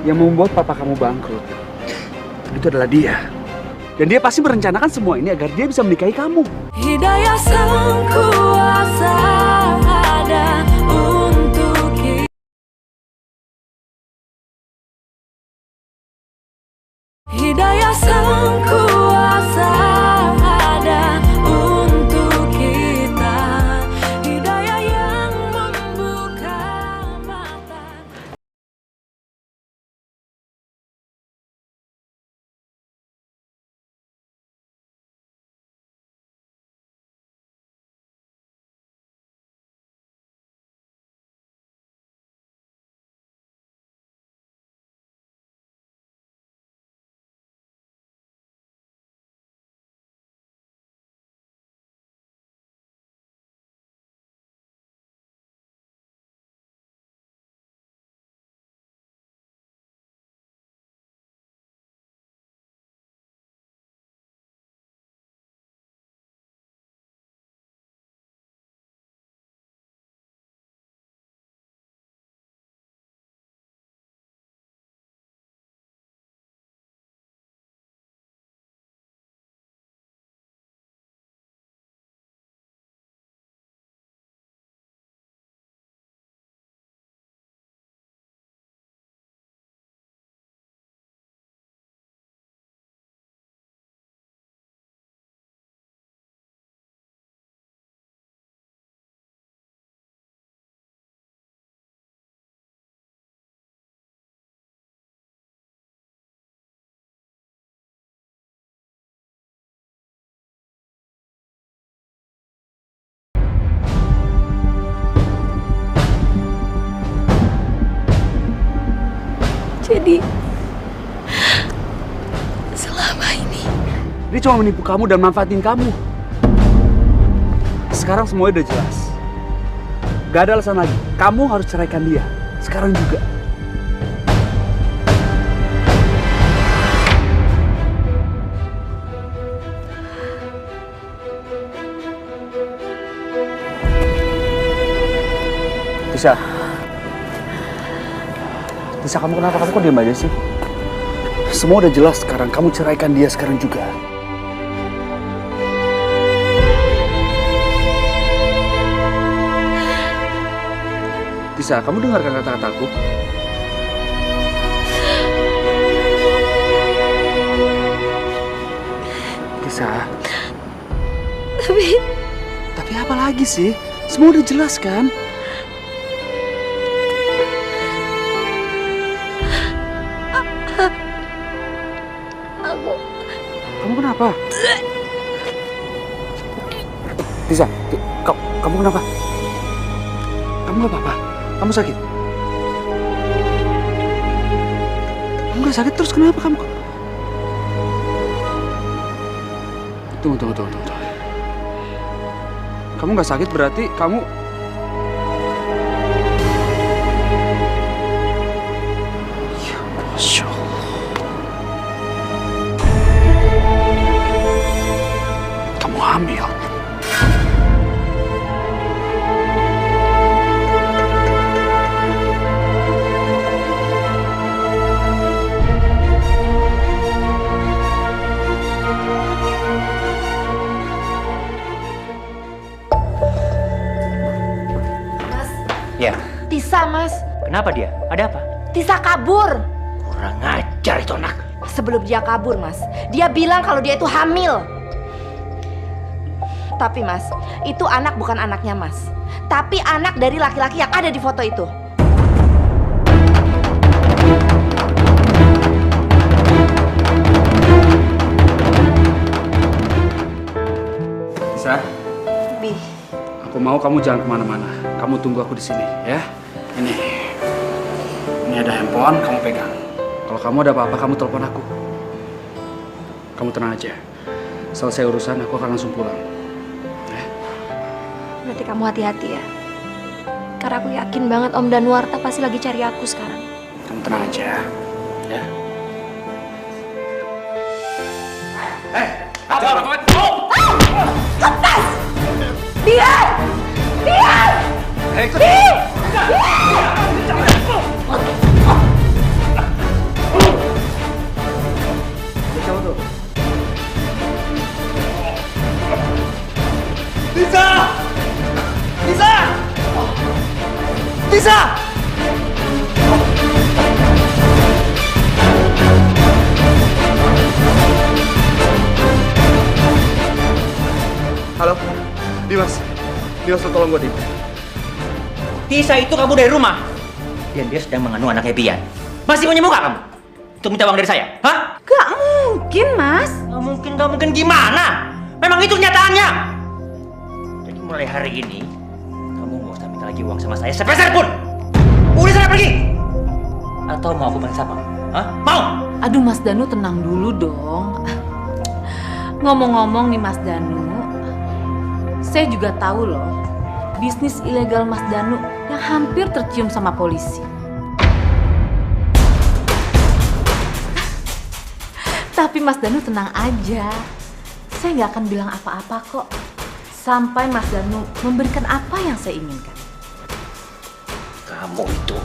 Yang membuat papa kamu bangkrut itu adalah dia. Dan dia pasti merencanakan semua ini agar dia bisa menikahi kamu. Hidayah Sang Kuasa ada untuk kita. Hidayah Sang Kuasa ada untuk kita. Hidayah yang membuka mata. Jadi selama ini Dia cuma menipu kamu dan manfaatin kamu. Sekarang semuanya udah jelas. Gak ada alasan lagi. Kamu harus ceraikan dia. Sekarang juga. Tisa, kamu kenapa? Kamu kok diam aja sih? Semua udah jelas sekarang. Kamu ceraikan dia sekarang juga. Tisa, kamu dengarkan kata-kataku? Tisa. Tapi apa lagi sih? Semua udah jelas kan? Kamu kenapa? Tisa, kamu kenapa? Kamu gak apa-apa? Kamu sakit? Kamu gak sakit terus kenapa kamu? Tunggu. Kamu gak sakit berarti kamu... Ya, Masya Allah. Kamu hamil. Ya. Tisa, Mas. Kenapa dia? Ada apa? Tisa kabur. Kurang ajar itu anak. Sebelum dia kabur, Mas, dia bilang kalau dia itu hamil. Tapi, Mas, itu anak bukan anaknya, Mas. Tapi anak dari laki-laki yang ada di foto itu. Tisa, Bi. aku mau kamu jangan kemana-mana. Kamu tunggu aku di sini, ya. Ini ada handphone, kamu pegang. Kalau kamu ada apa-apa, kamu telepon aku. Kamu tenang aja. Selesai urusan, aku akan langsung pulang. Ya. Berarti kamu hati-hati ya. Karena aku yakin banget Om Danuarta pasti lagi cari aku sekarang. Kamu tenang aja. Ya. Lepas! Diam! Diam! Tisa! Tisa! Tisa! Halo, Dimas. Dimas, tolong gue, Dimas. Tisa itu kamu dari rumah. Dan dia sedang mengandung anaknya Bian. Masih mau nyemuka kamu? Untuk minta uang dari saya? Hah? Gak mungkin, Mas. Gak mungkin gimana? Memang itu kenyataannya. Jadi mulai hari ini, kamu gak usah minta lagi uang sama saya sepeser pun. Udah sana pergi. Atau mau aku balas apa? Hah? Mau? Aduh Mas Danu, tenang dulu dong. Ngomong-ngomong nih Mas Danu, saya juga tahu loh bisnis ilegal Mas Danu yang hampir tercium sama polisi. Tapi Mas Danu tenang aja, saya nggak akan bilang apa-apa kok sampai Mas Danu memberikan apa yang saya inginkan. Kamu itu.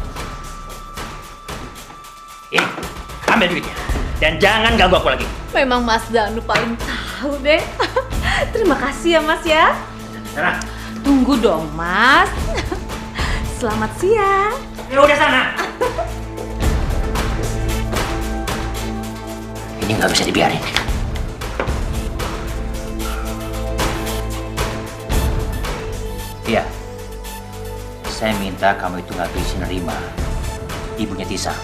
Ambil duitnya. Dan jangan ganggu aku lagi. Memang Mas Danu paling tahu deh. Terima kasih ya Mas ya. Sana. Tunggu dong Mas. Selamat siang. Ya udah sana. Ini nggak bisa dibiarin. Iya. Saya minta kamu itu nggak bisa nerima ibunya Tisa.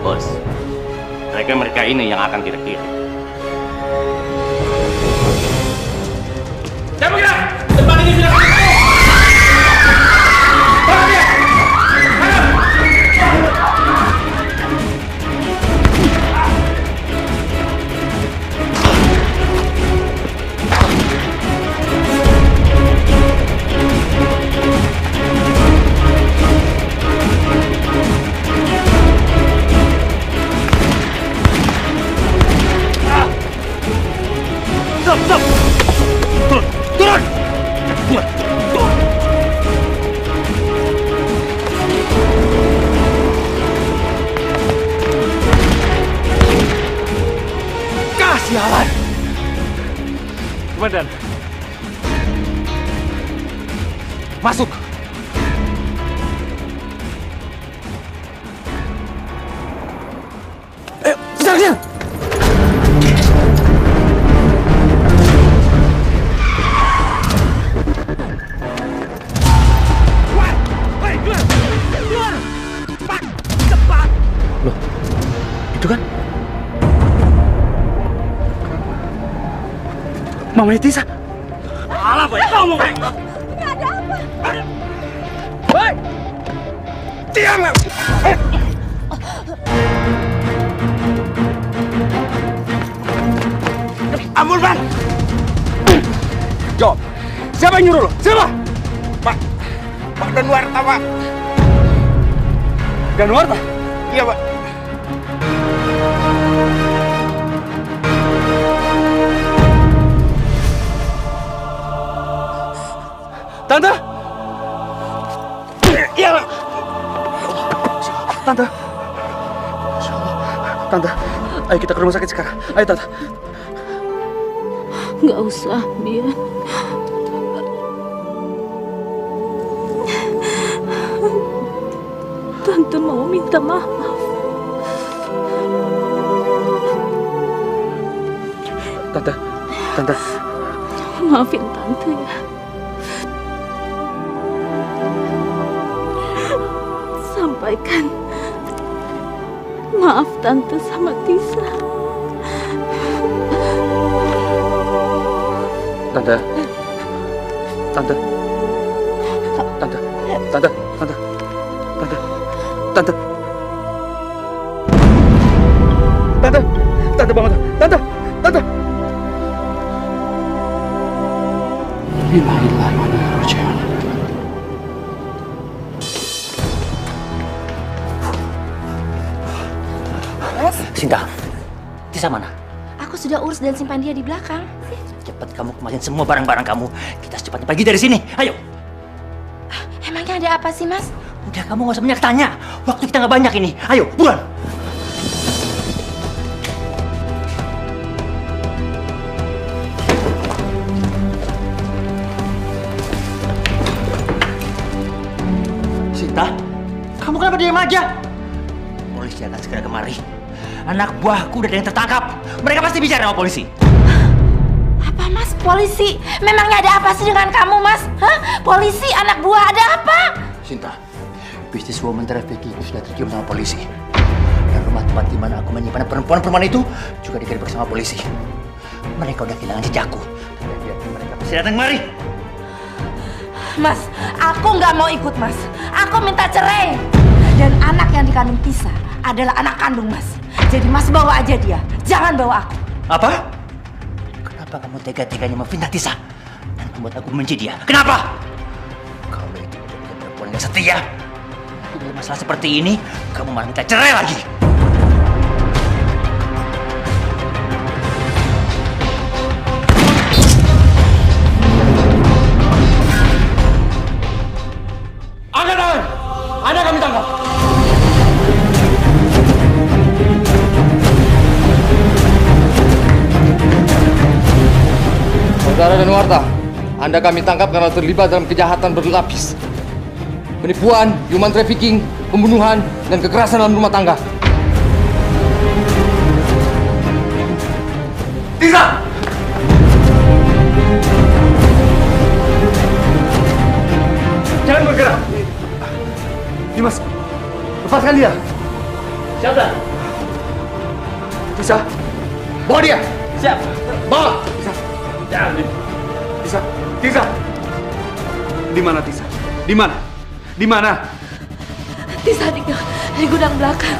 Bos, mereka ini yang akan kita kirim. Jangan bergerak! Tempat ini sudah Komandan. Masuk. Ayo, kejar. Loh, itu kan Mama Tisa. Alah, baik ngomong, baik. Ini ada apa? Baik. Diam. Ampun, Bang. Jawab. Siapa yang nyuruh lo? Siapa? Pak Danuarta, Pak. Danuarta? Iya, Pak. Tante? Iya, Pak. Tante. Tante, ayo kita ke rumah sakit sekarang. Ayo, Tante. Nggak usah, Bian. Tante mau minta maaf. Tante. Maafin Tante ya. Sampaikan maaf Tante sama Tisa. Tante. Tante. Tante. Tante. Tante. Tante. Tante. Tante. Tante bangun. Tante. Tante. Innalillahi wa inna ilaihi raji'un. Sinta, Tisa mana? Aku sudah urus dan simpan dia di belakang. Cepat kamu kemasin semua barang-barang kamu. Kita secepatnya pergi dari sini. Ayo. Emangnya ada apa sih, Mas? Udah, kamu nggak usah banyak tanya. Waktu kita nggak banyak ini. Ayo, buruan. Sinta, kamu kenapa diam aja? Polisi akan segera kemari. Anak buahku udah ada yang tertangkap. Mereka pasti bicara sama polisi. Apa, Mas? Polisi? Memangnya ada apa sih dengan kamu, Mas? Hah? Polisi, anak buah, ada apa? Sinta, bisnis woman trafficking itu sudah tercium sama polisi. Dan rumah tempat di mana aku menyimpan perempuan-perempuan itu juga digerebek sama polisi. Mereka udah kehilangan jejakku. Mereka pasti datang kemari. Mas, aku nggak mau ikut, Mas. Aku minta cerai. Dan anak yang dikandung Tisa adalah anak kandung Mas. Jadi Mas bawa aja dia. Jangan bawa aku. Apa? Kenapa kamu tega-teganya memfitnah Tisa dan membuat aku membenci dia? Kenapa? Kalau itu bukan perempuan yang setia, dengan masalah seperti ini, kamu malah minta cerai lagi. Angkat tangan! Anda kami tangkap! Saudara Danuarta, Anda kami tangkap karena terlibat dalam kejahatan berlapis. Penipuan, human trafficking, pembunuhan, dan kekerasan dalam rumah tangga. Tisa! Jangan bergerak! Dimas, lepaskan dia! Siapa? Tisa, bawa dia! Siap! Bawa! Tisa! Jangan, Tisa! Tisa! Di mana Tisa? Di mana? Di mana? Tisa di gudang belakang.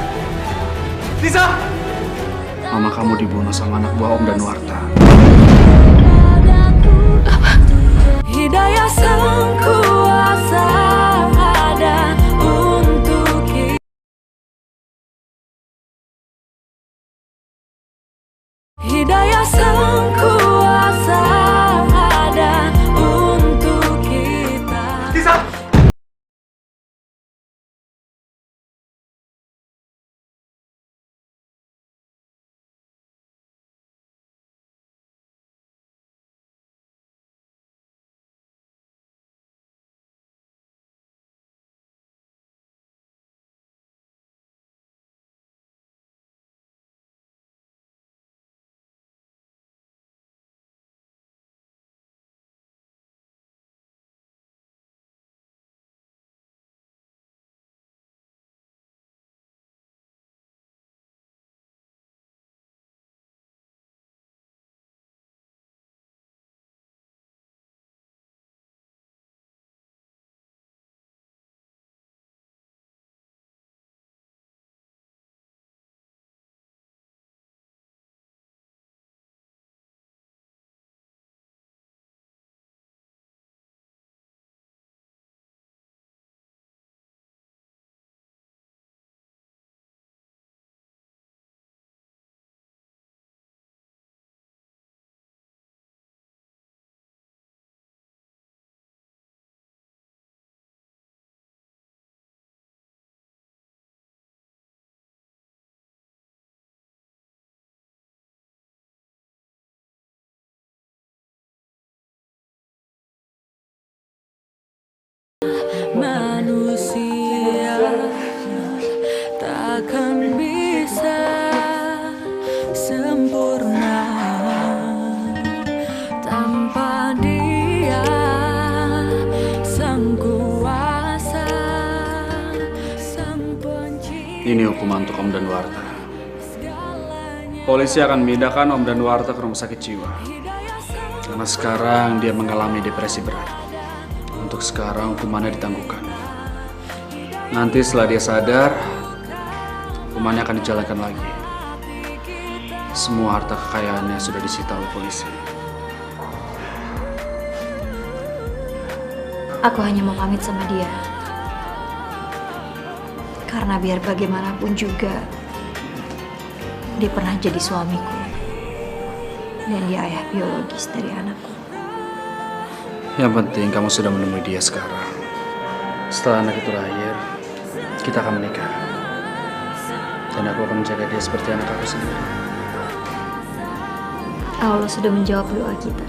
Tisa! Mama kamu dibunuh sama anak buah Om Danuarta. Hidayah sang kuasa ada untuk kita. Hidayah sang kuasa ada untuk kita. Tisa! manusia takkan bisa sempurna tanpa Dia, Sang Kuasa, Sang Pencipta. Ini hukuman untuk Om dan Warta. Polisi akan memindahkan Om dan Warta ke rumah sakit jiwa. Karena sekarang dia mengalami depresi berat. Untuk sekarang hukumannya ditangguhkan. Nanti setelah dia sadar, hukumannya akan dijalankan lagi. Semua harta kekayaannya sudah disita oleh polisi. Aku hanya mau pamit sama dia. Karena biar bagaimanapun juga, dia pernah jadi suamiku. Dan dia ayah biologis dari anakku. Yang penting kamu sudah menemui dia sekarang. Setelah anak itu lahir, kita akan menikah. Dan aku akan menjaga dia seperti anak aku sendiri. Allah sudah menjawab doa kita.